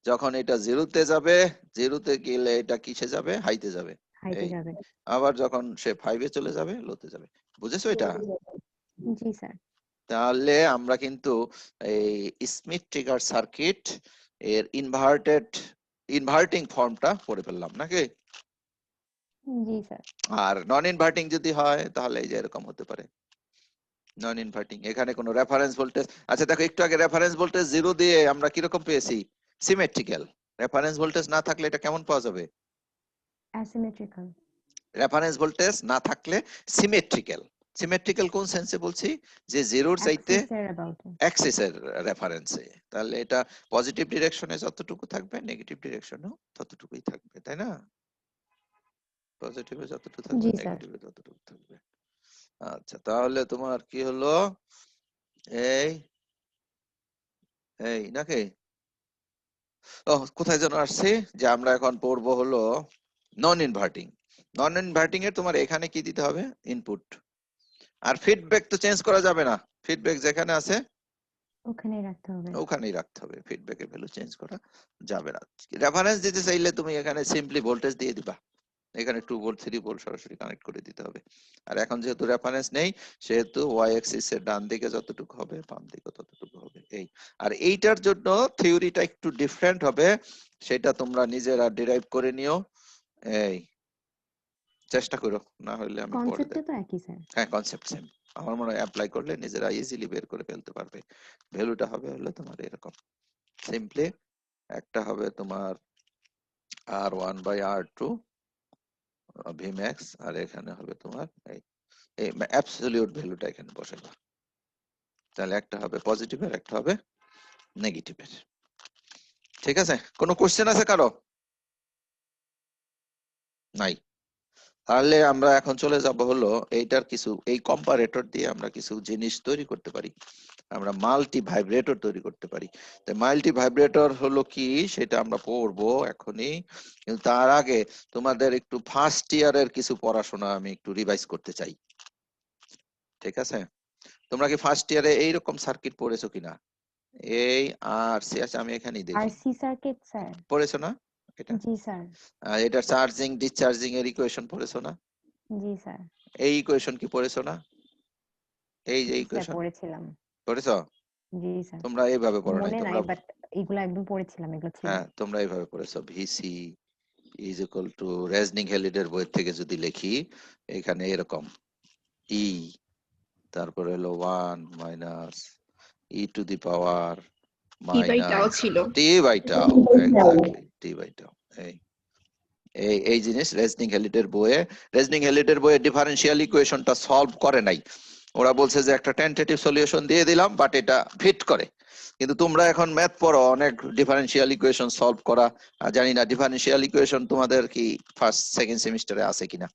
Speaker 1: যখন এটা 0 তে যাবে, 0 তে গেলে এটা কিসে যাবে? হাইতে যাবে।
Speaker 2: হাইতে
Speaker 1: এই,
Speaker 2: যাবে।
Speaker 1: আবার যখন সে 5 এ চলে যাবে, লোতে যাবে। বুঝেছো এটা?
Speaker 2: জি স্যার।
Speaker 1: তাহলে আমরা কিন্তু এই স্মিথ ট্রিগার সার্কিট এর ইনভার্টিং ফর্মটা পড়ে ফেললাম নাকি?
Speaker 2: জি স্যার।
Speaker 1: আর নন ইনভার্টিং যদি হয় তাহলে এই যে এরকম হতে পারে। নন ইনভার্টিং, এখানে কোনো রেফারেন্স ভোল্টেজ, আচ্ছা দেখো একটু আগে রেফারেন্স ভোল্টেজ 0 দিয়ে আমরা কিরকম পেয়েছি? সিমেট্রিক্যাল। রেফারেন্স ভোল্টেজ না থাকলে এটা কেমন পাওয়া যাবে?
Speaker 2: asymmetrical
Speaker 1: রেফারেন্স ভোল্টেজ না থাকলে সিমেট্রিক্যাল। সিমেট্রিক্যাল কোন সেন্সে বলছি? যে জিরোর চাইতে
Speaker 2: axis এর about it.
Speaker 1: অ্যাক্সিসের রেফারেন্সে। তাহলে এটা পজিটিভ ডিরেকশনে যতটুকু থাকবে নেগেটিভ ডিরেকশনেও ততটুকুই থাকবে, তাই না? পজিটিভে যতটুকু থাকবে
Speaker 2: জি, স্যার।
Speaker 1: নেগেটিভে ততটুকু থাকবে। আচ্ছা, তাহলে তোমার কি হলো? এই এই নাকি? ও, কোথায় যেন আসছে যে আমরা এখন পড়বো হলো নন ইনভার্টিং। নন ইনভার্টিং এর তোমার এখানে কি দিতে হবে? ইনপুট। আর ফিডব্যাক তো চেঞ্জ করা যাবে না, ফিডব্যাক যেখানে আছে
Speaker 2: ওখানেই রাখতে হবে।
Speaker 1: ওখানেই রাখতে হবে, ফিডব্যাকের ভ্যালু চেঞ্জ করা যাবে না। রেফারেন্স দিতে চাইলে তুমি এখানে সিম্পলি ভোল্টেজ দিয়ে দিবা, এখানে 2 ভোল্ট 3 ভোল্ট সরাসরি কানেক্ট করে দিতে হবে। আর এখন যেহেতু রেফারেন্স নেই সেহেতু ওয়াই অ্যাক্সিস এর ডান দিকে যতটুকু হবে বাম দিকে ততটুকু হবে। এই আর এইটার জন্য থিওরিটা একটু ডিফারেন্ট হবে, সেটা তোমরা নিজেরা ডিরাইভ করে নিও। এই চেষ্টা করো, না হলে আমি পরে
Speaker 2: কনসেপ্টটা তো একই স্যার।
Speaker 1: হ্যাঁ কনসেপ্ট সেম। আমার মনে হয় অ্যাপ্লাই করলে নিজেরা ইজিলি বের করে ফেলতে পারবে। ভ্যালুটা হবে হলো তোমার এরকম, সিম্পলি একটা হবে তোমার R1 বাই R2 Vmax, আর এখানে হবে তোমার এই অ্যাবসলিউট ভ্যালুটা এখানে বসাইবা। তাহলে একটা হবে পজিটিভের একটা হবে নেগেটিভের। ঠিক আছে? কোনো কোশ্চেন আছে কারো? নাই? তাহলে আমরা এখন চলে যাব হলো এইটার কিছু, এই কম্পারেটর দিয়ে আমরা কিছু জিনিস তৈরি করতে পারি। আমরা মাল্টি ভাইব্রেটর তৈরি করতে পারি। তো মাল্টি ভাইব্রেটর হলো কি সেটা আমরা পড়বো এখনই, কিন্তু তার আগে তোমাদের একটু ফার্স্ট ইয়ারের কিছু পড়াশোনা আমি একটু রিভাইজ করতে চাই। ঠিক আছে? তোমরা কি ফার্স্ট ইয়ারে এইরকম সার্কিট পড়েছো কিনা? এই আর সি আছে, আমি এখানেই দেখি
Speaker 2: আরসি সার্কিট স্যার।
Speaker 1: পড়েছো না এটা?
Speaker 2: জি স্যার।
Speaker 1: এটা চার্জিং ডিসচার্জিং এর ইকুয়েশন পড়েছো না?
Speaker 2: জি স্যার।
Speaker 1: এই ইকুয়েশন কি পড়েছো না? এই যে
Speaker 2: স্যার
Speaker 1: ইকুয়েশন
Speaker 2: পড়েছিলাম।
Speaker 1: পড়েছো?
Speaker 2: জি স্যার।
Speaker 1: তোমরা এইভাবে পড়ো নাই,
Speaker 2: মনে নাই
Speaker 1: তোমরা
Speaker 2: বাট এগুলো একদম পড়েছিলাম, এগুলো ছিল।
Speaker 1: হ্যাঁ তোমরা এইভাবে পড়েছো। VC is equal to Resnick হেলিডের বই থেকে যদি লিখি এখানে এরকম ই, তারপরে হলো 1 minus e to the power
Speaker 4: t by tau
Speaker 1: minus
Speaker 4: ছিল।
Speaker 1: T by tau, exactly t by tau. এই এই এই জিনিস রেজনিং হেলিডের বইয়ে, রেজনিং হেলিডের বইয়ে ডিফারেনশিয়াল ইকুয়েশনটা সলভ করে নাই। ওরা বলছে যে একটা টেন্টেটিভ সলিউশন দিয়ে দিলাম বাট এটা ফিট করে। কিন্তু তোমরা এখন ম্যাথ পড়ো, অনেক ডিফারেনশিয়াল ইকুয়েশন সলভ করা, জানি না ডিফারেনশিয়াল ইকুয়েশন তোমাদের কি ফার্স্ট সেকেন্ড সেমিস্টারে আছে কিনা?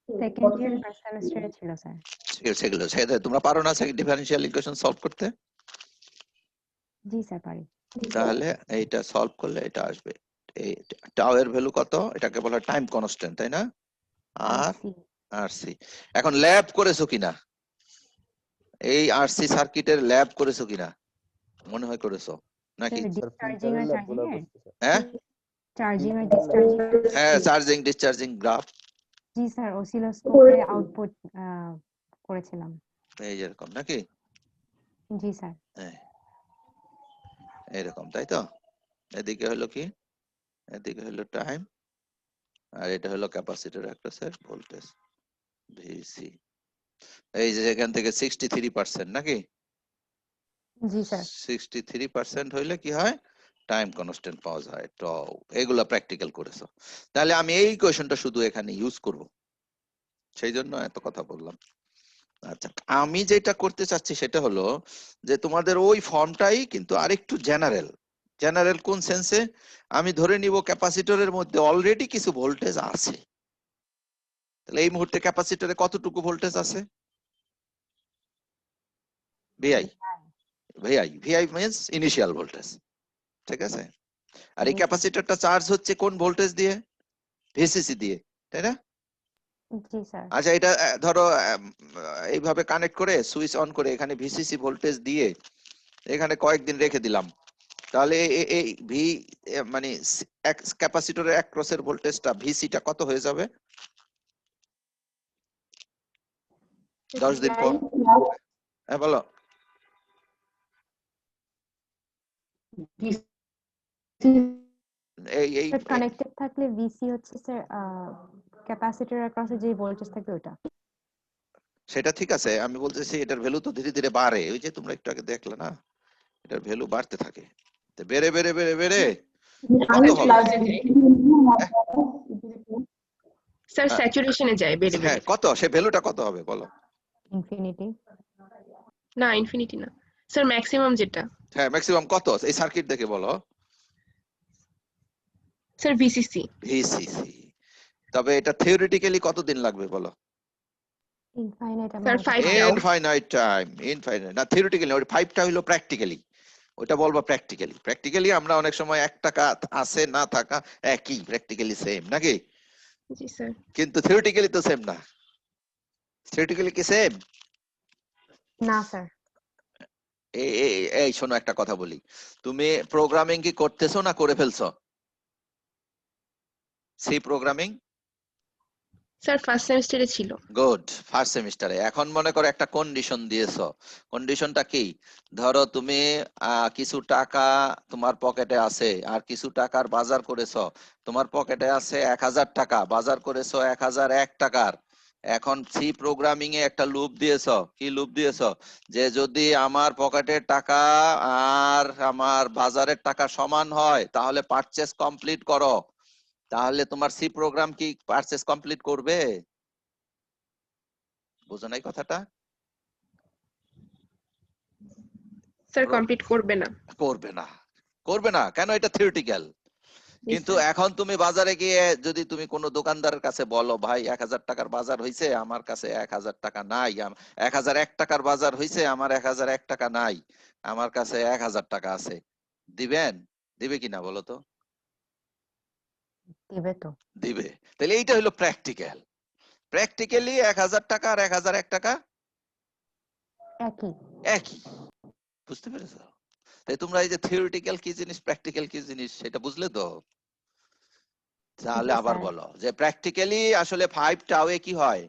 Speaker 2: সেকেন্ড ইয়ার ফার্স্ট সেমিস্টারে ছিল স্যার।
Speaker 1: সেগুলো তোমরা পারো না ডিফারেনশিয়াল ইকুয়েশন সলভ করতে?
Speaker 2: জি স্যার পারি।
Speaker 1: তাহলে এইটা সলভ করলে এটা আসবে। এই টাও এর ভ্যালু কত? এটাকে বলা টাইম কনস্ট্যান্ট, তাই না? আর
Speaker 2: আরসি
Speaker 1: আরসি। এখন ল্যাব করেছো কিনা? এই আরসি সার্কিটের ল্যাব করেছো কিনা? মনে হয় করেছো নাকি?
Speaker 2: ডিসচার্জিং আর চার্জিং এর,
Speaker 1: হ্যাঁ
Speaker 2: চার্জিং আর ডিসচার্জিং।
Speaker 1: হ্যাঁ চার্জিং ডিসচার্জিং গ্রাফ
Speaker 2: জি স্যার অসিলোস্কোপে আউটপুট করেছিলাম।
Speaker 1: এই যেরকম নাকি?
Speaker 2: জি স্যার।
Speaker 1: হ্যাঁ এরকম, তাই তো? এদিকে হলো কি, এদিকে হলো টাইম, আর এটা হলো ক্যাপাসিটর অ্যাক্রসের ভোল্টেজ ভিসি। এই যে এখান থেকে 63% নাকি?
Speaker 2: জি স্যার।
Speaker 1: 63% হইলে কি হয়? টাইম কনস্ট্যান্ট পাওয়া যায়। তো এগুলা প্র্যাকটিক্যাল করেছো। তাহলে আমি এই কোয়েশনটা শুধু এখানে ইউজ করব, সেই জন্য এত কথা বললাম। আচ্ছা, আমি যেটা করতে চাচ্ছি সেটা হলো যে তোমাদের ওই ফর্মটাই কিন্তু আরেকটু জেনারেল। জেনারেল কোন সেন্সে? আমি ধরে নিব ক্যাপাসিটরের মধ্যে অলরেডি কিছু ভোল্টেজ আছে। তাহলে এই মুহূর্তে ক্যাপাসিটরে কতটুকু ভোল্টেজ আছে? VI. VI means initial voltage. ঠিক আছে? আর এই ক্যাপাসিটরটা চার্জ হচ্ছে কোন ভোল্টেজ দিয়ে? ভিসিসি দিয়ে, তাই না?
Speaker 2: জি স্যার।
Speaker 1: আচ্ছা, এটা ধরো এইভাবে কানেক্ট করে সুইচ অন করে এখানে ভিসিসি ভোল্টেজ দিয়ে এখানে কয়েকদিন রেখে দিলাম, তাহলে এই ভি মানে ক্যাপাসিটরের অ্যাক্রসের ভোল্টেজটা ভিসিটা কত হয়ে যাবে 10 দিন পর? হ্যাঁ বলো। এই এই
Speaker 2: কানেক্টেড থাকলে ভিসি হচ্ছে স্যার ক্যাপাসিটর অ্যাক্রসে যে ভোল্টেজ থাকে ওটা।
Speaker 1: সেটা ঠিক আছে, আমি বলতেছি এটার ভ্যালু তো ধীরে ধীরে বাড়ে। ওই যে তোমরা একটু আগে দেখলে না এটার ভ্যালু বাড়তে থাকে, তো বেড়ে বেড়ে বেড়ে বেড়ে
Speaker 3: I
Speaker 1: কত হবে?
Speaker 3: plus
Speaker 4: স্যার
Speaker 1: হ্যাঁ।
Speaker 4: স্যাচুরেশনে যায় বেড়ে
Speaker 1: হ্যাঁ,
Speaker 4: বেড়ে।
Speaker 1: কত সে ভ্যালুটা কত হবে বলো?
Speaker 2: ইনফিনিটি।
Speaker 4: না ইনফিনিটি না স্যার, ম্যাক্সিমাম যেটা।
Speaker 1: হ্যাঁ, ম্যাক্সিমাম কত এই সার্কিট দেখে বলো?
Speaker 4: Sir VCC.
Speaker 1: ভিসিসি। তবে এটা থিওরিটিক্যালি কতদিন লাগবে বলো?
Speaker 2: Infinite
Speaker 4: sir
Speaker 2: amount of
Speaker 4: 5
Speaker 2: time.
Speaker 4: টাও।
Speaker 1: ইনফাইনাইট টাইম, ইনফাইনাইট না থিওরিটিক্যালি, ওই 5টা হলো প্র্যাকটিক্যালি, ওটা বলবো প্র্যাকটিক্যালি। প্র্যাকটিক্যালি আমরা অনেক সময় 1 টাকা আছে না থাকা একই, প্র্যাকটিক্যালি সেম নাকি?
Speaker 4: জি স্যার।
Speaker 1: কিন্তু থিওরিটিক্যালি তো সেম না। থিওরিটিক্যালি কি সেম?
Speaker 2: না স্যার।
Speaker 1: এই শোনো একটা কথা বলি, তুমি প্রোগ্রামিং কি করতেছো না করে ফেলছো? C programming?
Speaker 4: স্যার ফার্স্ট সেমিস্টারে ছিল।
Speaker 1: গুড, ফার্স্ট সেমিস্টারে। এখন মনে করো একটা কন্ডিশন দিয়েছো, কন্ডিশনটা কি? ধরো তুমি কিছু টাকা তোমার পকেটে আছে, আর কিছু টাকার বাজার করেছো। তোমার পকেটে আছে 1000 টাকা, বাজার করেছো 1001 টাকার। এখন সি প্রোগ্রামিং এ একটা লুপ দিয়েছো, কি লুপ দিয়েছো? যে যদি আমার পকেটের টাকা আর আমার বাজারের টাকা সমান হয় তাহলে পারচেজ কমপ্লিট করো। তাহলে তোমার সি প্রোগ্রাম কি পারচেজ কমপ্লিট করবে? বুঝো নাই কথাটা?
Speaker 4: স্যার কমপ্লিট করবে না।
Speaker 1: করবে না, করবে না কেন? এটা থিওরিটিক্যাল।
Speaker 4: জি
Speaker 1: কিন্তু
Speaker 4: স্যার।
Speaker 1: এখন তুমি বাজারে গিয়ে যদি তুমি কোনো দোকানদারের কাছে বলো, ভাই 1000 টাকার বাজার হইছে, আমার কাছে 1000 টাকা নাই, 1001 টাকার বাজার হইছে, আমার 1001 টাকা নাই, আমার কাছে 1000 টাকা আছে, দিবেন? দিবে কিনা বলো তো?
Speaker 2: দিবে তো।
Speaker 1: দিবে। তাহলে এইটা হলো প্র্যাকটিক্যাল। প্র্যাকটিক্যালি 1000 টাকা আর 1001 টাকা
Speaker 2: একই।
Speaker 1: একই। বুঝতে পেরেছো? তাই তোমরা এই যে থিওরিটিক্যাল কি জিনিস, প্র্যাকটিক্যাল কি জিনিস সেটা বুঝলে তো? তাহলে
Speaker 2: জি
Speaker 1: আবার
Speaker 2: স্যার।
Speaker 1: বলো যে প্র্যাকটিক্যালি আসলে 5 টাওয়ে কি হয়?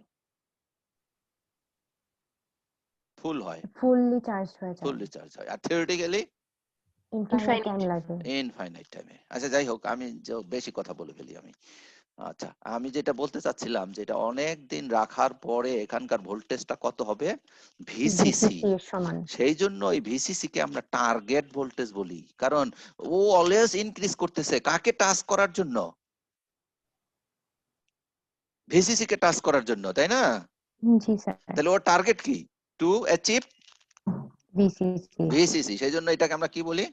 Speaker 1: ফুল হয়,
Speaker 2: ফুললি চার্জ হয়ে
Speaker 1: ফুল
Speaker 2: যায়।
Speaker 1: রিচার্জ হয়। আর থিওরিটিক্যালি
Speaker 2: ইনফাইনাইট টাইম লাগে।
Speaker 1: ইনফাইনাইট টাইমে। আচ্ছা যাই হোক, আমি বেশি কথা বলে ফেলি আমি। আচ্ছা, আমি যেটা বলতে চাচ্ছিলাম যেটা অনেক দিন রাখার পরে এখানকার ভোল্টেজটা কত হবে? ভিসিসি।
Speaker 2: ভিসিসি এর সমান।
Speaker 1: সেই জন্য এই ভিসিসি কে আমরা টার্গেট ভোল্টেজ বলি, কারণ ও অলওয়েজ ইনক্রিজ করতেছে। কাকে টাচ করার জন্য? ভিসিসি কে টাচ করার জন্য, তাই না?
Speaker 2: জি স্যার।
Speaker 1: তাহলে ওর টার্গেট কি? To achieve
Speaker 2: VCC
Speaker 1: VCC. সেই জন্য এটাকে আমরা কি বলি?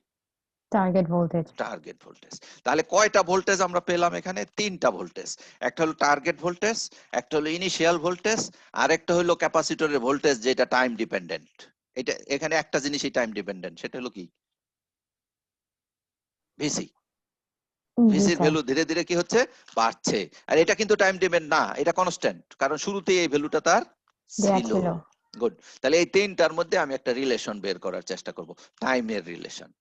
Speaker 2: Target voltage.
Speaker 1: Target voltage. তাহলে কয়টা ভোল্টেজ আমরা পেলাম এখানে? 3টা ভোল্টেজ। একটা হলো টার্গেট ভোল্টেজ, একটা হলো ইনিশিয়াল ভোল্টেজ, আর একটা হলো ক্যাপাসিটরের ভোল্টেজ যেটা টাইম ডিপেন্ডেন্ট। এটা এখানে একটা জিনিসই টাইম ডিপেন্ডেন্ট, সেটা হলো কি? ভিসি।
Speaker 2: জি
Speaker 1: ভিসির
Speaker 2: স্যার।
Speaker 1: ভ্যালু ধীরে ধীরে কি হচ্ছে? বাড়ছে। আর এটা কিন্তু টাইম ডিপেন্ডেন্ট না, এটা কনস্ট্যান্ট, কারণ শুরুতেই এই ভ্যালুটা তার
Speaker 2: দেয়া
Speaker 1: ছিল।
Speaker 2: ছিল।
Speaker 1: গুড। তাহলে এই 3টার মধ্যে আমি একটা রিলেশন বের করার চেষ্টা করব, টাইমের রিলেশন।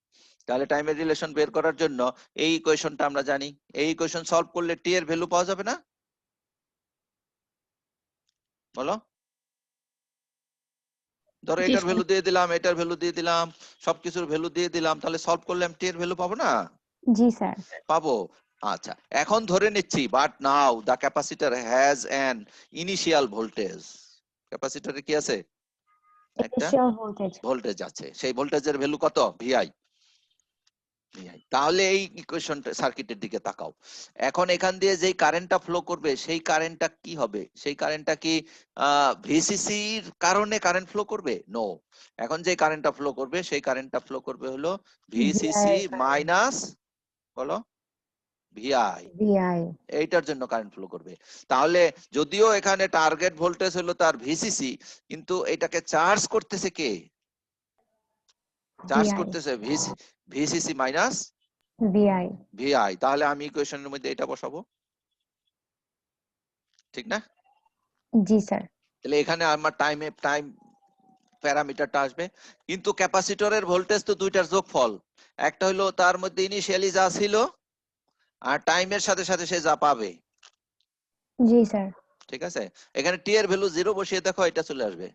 Speaker 1: তাহলে টাইমের রিলেশন বের করার জন্য এই ইকুয়েশনটা আমরা জানি। এই ইকুয়েশন সলভ করলে টি এর ভ্যালু পাওয়া যাবে না? বলো। ধরো
Speaker 4: জি
Speaker 1: এটার
Speaker 4: স্যার।
Speaker 1: ভ্যালু দিয়ে দিলাম, এটার ভ্যালু দিয়ে দিলাম, সবকিছুর ভ্যালু দিয়ে দিলাম, তাহলে সলভ করলে আমি টি এর ভ্যালু পাবো না?
Speaker 2: জি স্যার।
Speaker 1: পাবো। আচ্ছা, এখন ধরে নিচ্ছি but now the capacitor has an initial voltage. ক্যাপাসিটরে কি আছে? একটা
Speaker 2: ইনিশিয়াল ভোল্টেজ।
Speaker 1: ভোল্টেজ আছে। সেই ভোল্টেজের ভ্যালু কত? ভিআই। তাহলে এই ইকুয়েশনটা সার্কিটের দিকে তাকাও। এখন এখান দিয়ে যেই কারেন্টটা ফ্লো করবে সেই কারেন্টটা কি হবে? সেই কারেন্টটা কি ভিসিসির কারণে কারেন্ট ফ্লো করবে? নো। এখন যে কারেন্টটা ফ্লো করবে সেই কারেন্টটা ফ্লো করবে হলো ভিসিসি মাইনাস, বলো, ভিআই।
Speaker 2: ভিআই।
Speaker 1: এইটার জন্য কারেন্ট ফ্লো করবে। তাহলে যদিও এখানে টার্গেট ভোল্টেজ হলো তার ভিসিসি, কিন্তু এটাকে চার্জ করতেছে কে? Charge
Speaker 2: VI.
Speaker 1: করতেছে ভিসিসি মাইনাস
Speaker 2: ভিআই।
Speaker 1: ভিআই। তাহলে আমি ইকুয়েশনের মধ্যে এটা বসাবো, ঠিক না?
Speaker 2: জি স্যার।
Speaker 1: তাহলে এখানে আমার টাইম প্যারামিটারটা আসবে। কিন্তু ক্যাপাসিটরের ভোল্টেজ তো দুইটার যোগফল। একটা হলো তার মধ্যে ইনিশিয়ালি যা ছিল, আর টাইমের সাথে সাথে সে যা পাবে।
Speaker 2: জি স্যার।
Speaker 1: ঠিক আছে? এখানে টি এর ভ্যালু 0 বসিয়ে দেখো, এটা চলে আসবে,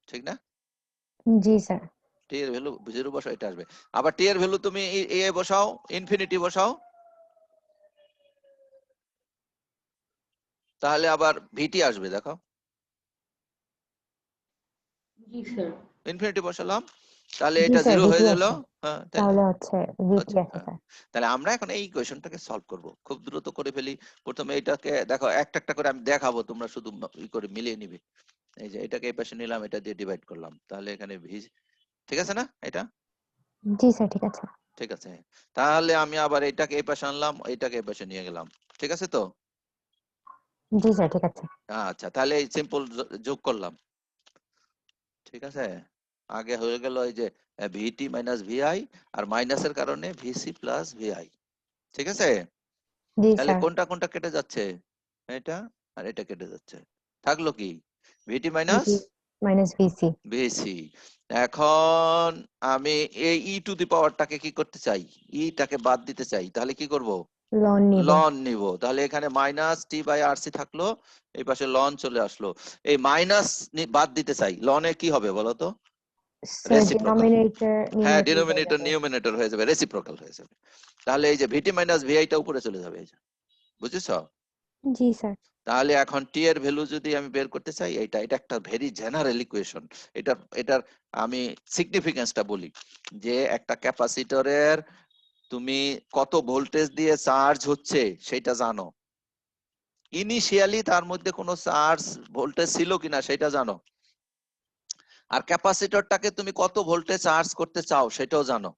Speaker 1: ঠিক না?
Speaker 2: জি স্যার।
Speaker 1: টি এর ভ্যালু 0 বসাও, এটা আসবে। আবার টি এর ভ্যালু তুমি এ বসাও, ইনফিনিটি বসাও, তাহলে আবার ভিটি আসবে, দেখো।
Speaker 3: জি স্যার।
Speaker 1: ইনফিনিটি বসালাম, তাহলে
Speaker 2: জি
Speaker 1: এটা
Speaker 2: স্যার,
Speaker 1: 0 হয়ে
Speaker 2: ভিটি
Speaker 1: গেল।
Speaker 2: আছে।
Speaker 1: হ্যাঁ তাই না?
Speaker 2: তাহলে হচ্ছে ভিটি
Speaker 1: আচ্ছা,
Speaker 2: আছে
Speaker 1: হ্যাঁ।
Speaker 2: স্যার।
Speaker 1: তাহলে আমরা এখন এই ইকুয়েশনটাকে সলভ করব, খুব দ্রুত করে ফেলি। প্রথমে এটাকে দেখো, একটা একটা করে আমি দেখাবো, তোমরা শুধু ই করে মিলিয়ে নিবে। এই যে এটাকে এই পাশে নিলাম, এটা দিয়ে ডিভাইড করলাম, তাহলে এখানে ভি, ঠিক আছে না এটা?
Speaker 2: জি স্যার, ঠিক আছে।
Speaker 1: ঠিক আছে, তাহলে আমি আবার এটাকে এই পাশে আনলাম, এটাকে এই পাশে নিয়ে গেলাম, ঠিক আছে তো?
Speaker 2: জি স্যার, ঠিক আছে।
Speaker 1: আচ্ছা, তাহলে এই সিম্পল যোগ করলাম, ঠিক আছে। আগে হয়ে গেল এই যে ভিটি মাইনাস ভিআই, আর মাইনাসের কারণে ভিসি প্লাস ভিআই, ঠিক আছে।
Speaker 2: জি
Speaker 1: তাহলে
Speaker 2: স্যার।
Speaker 1: কোনটা কোনটা কেটে যাচ্ছে? এটা আর এটা কেটে যাচ্ছে, থাকলো কি? ভিটি মাইনাস
Speaker 2: ভিটি মাইনাস ভিসি।
Speaker 1: ভিসি। এখন আমি এই ই টু দি পাওয়ারটাকে কি করতে চাই? ইটাকে বাদ দিতে চাই, তাহলে কি করব?
Speaker 2: লন নিব।
Speaker 1: লন নিব। তাহলে এখানে মাইনাস টি বাই আরসি থাকলো, এই পাশে লন চলে আসলো। এই মাইনাস বাদ দিতে চাই, লনে কি হবে বলো তো?
Speaker 2: Sir
Speaker 1: reciprocal.
Speaker 2: ডিনোমিনেটর
Speaker 1: হ্যাঁ,
Speaker 2: নিউমারেটর হয়ে
Speaker 1: ডিনোমিনেটর
Speaker 2: যাবে।
Speaker 1: নিউমিনেটর হয়ে যাবে, রেসিপ্রোকাল হয়ে যাবে। তাহলে এই যে ভিটি মাইনাস ভিআইটা উপরে চলে যাবে, এই যে, বুঝেছো?
Speaker 2: জি স্যার।
Speaker 1: তাহলে এখন টি এর ভ্যালু যদি আমি বের করতে চাই, এটা এটা একটা ভেরি জেনারেল ইকুয়েশন। এটার আমি সিগনিফিকেন্সটা বলি, যে একটা ক্যাপাসিটরের তুমি কত ভোল্টেজ দিয়ে চার্জ হচ্ছে সেটা জানো, ইনিশিয়ালি তার মধ্যে কোনো চার্জ ভোল্টেজ ছিল কিনা সেটা জানো, আর ক্যাপাসিটরটাকে তুমি কত ভোল্টে চার্জ করতে চাও সেটাও জানো,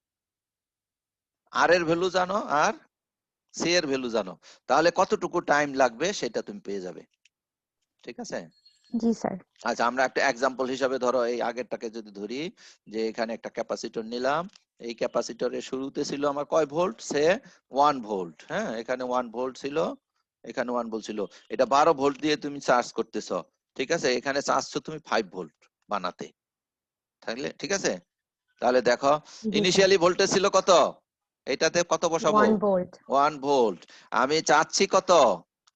Speaker 1: আর এর ভ্যালু জানো, আর সি এর ভ্যালু জানো। তাহলে কতটুকু টাইম লাগবে সেটা তুমি পেয়ে যাবে, ঠিক আছে।
Speaker 2: জি স্যার।
Speaker 1: আচ্ছা, আমরা একটা এক্সাম্পল হিসাবে ধরো এই আগেরটাকে যদি ধরি, যে এখানে একটা ক্যাপাসিটর নিলাম, এই ক্যাপাসিটরের শুরুতে ছিল আমার কয় ভোল্ট? সে 1 ভোল্ট। হ্যাঁ, এখানে 1 ভোল্ট ছিল, এখানে 1 ভোল্ট ছিল। এটা 12 ভোল্ট দিয়ে তুমি চার্জ করতেছো, ঠিক আছে। এখানে চার্জছো তুমি 5 ভোল্ট বানাতে, তাহলে ঠিক আছে। তাহলে দেখো,
Speaker 2: জি স্যার।
Speaker 1: ইনিশিয়ালি ভোল্টেজ ছিল কত? এটাতে কত বসাবো?
Speaker 2: 1 ভোল্ট।
Speaker 1: 1 ভোল্ট। আমি চাচ্ছি কত?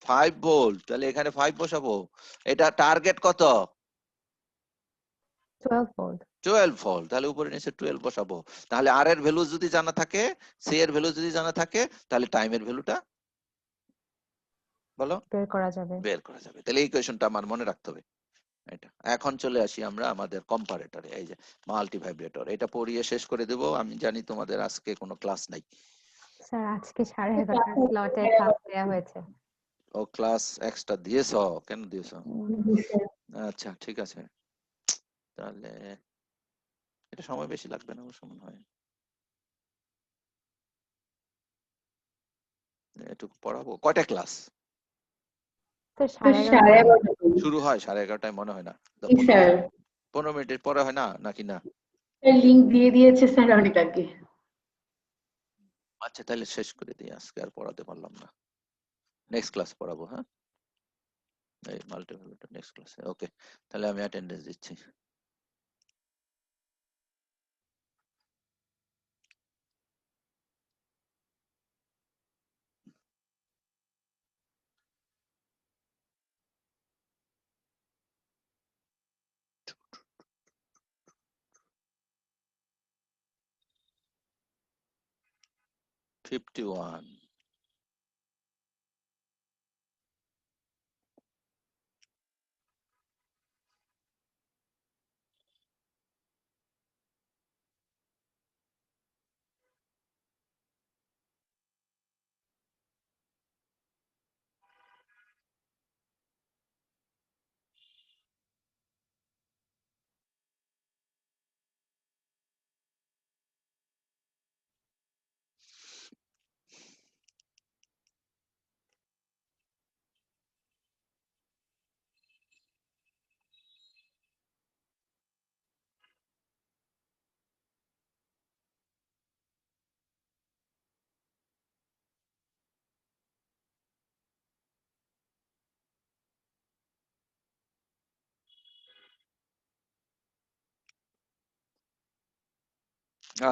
Speaker 1: 5 ভোল্ট, তাহলে এখানে 5 বসাবো। এটা টার্গেট কত?
Speaker 2: 12 ভোল্ট।
Speaker 1: 12 ভোল্ট, তাহলে উপরে নিচে 12 বসাবো। তাহলে আর এর ভ্যালু যদি জানা থাকে, সি এর ভ্যালু যদি জানা থাকে, তাহলে টাইমের ভ্যালুটা বলো
Speaker 2: বের করা যাবে।
Speaker 1: বের করা যাবে। তাহলে এই ইকুয়েশনটা আমার মনে রাখতে হবে। এটা এখন চলে আসি আমরা আমাদের কম্পারেটরে, এই যে মাল্টি ভাইব্রেটর, এটা পড়িয়ে শেষ করে দেব। আমি জানি তোমাদের আজকে কোনো ক্লাস নাই।
Speaker 2: স্যার আজকে 11:30 স্লটে ক্লাস দেয়া হয়েছে।
Speaker 1: ও, ক্লাস এক্সট্রা দিয়েছো? কেন দিয়েছো?
Speaker 3: জি স্যার।
Speaker 1: আচ্ছা, ঠিক আছে। তাহলে এটা সময় বেশি লাগবে না অবশ্য মনে হয়, এটুকু পড়াবো। কয়টা ক্লাস
Speaker 2: স্যার
Speaker 3: স্যার
Speaker 2: 11:30।
Speaker 3: 11:30।
Speaker 1: শুরু হয়? 11:30টায় মনে হয় না,
Speaker 3: জি স্যার।
Speaker 1: 15 মিনিটের পরে হয় না, নাকি না?
Speaker 3: লিংক দিয়ে দিয়েছে স্যার অনেক আগে।
Speaker 1: আচ্ছা, তাহলে শেষ করে দিই, আজকে আর পড়াতে পারলাম না, নেক্সট ক্লাস পড়াবো। হ্যাঁ, এই মাল্টিভার্সের নেক্সট ক্লাসে। ওকে, তাহলে আমি অ্যাটেন্ডেন্স দিচ্ছি। Fifty one.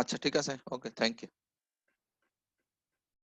Speaker 1: আচ্ছা, ঠিক আছে, ওকে, থ্যাংক ইউ।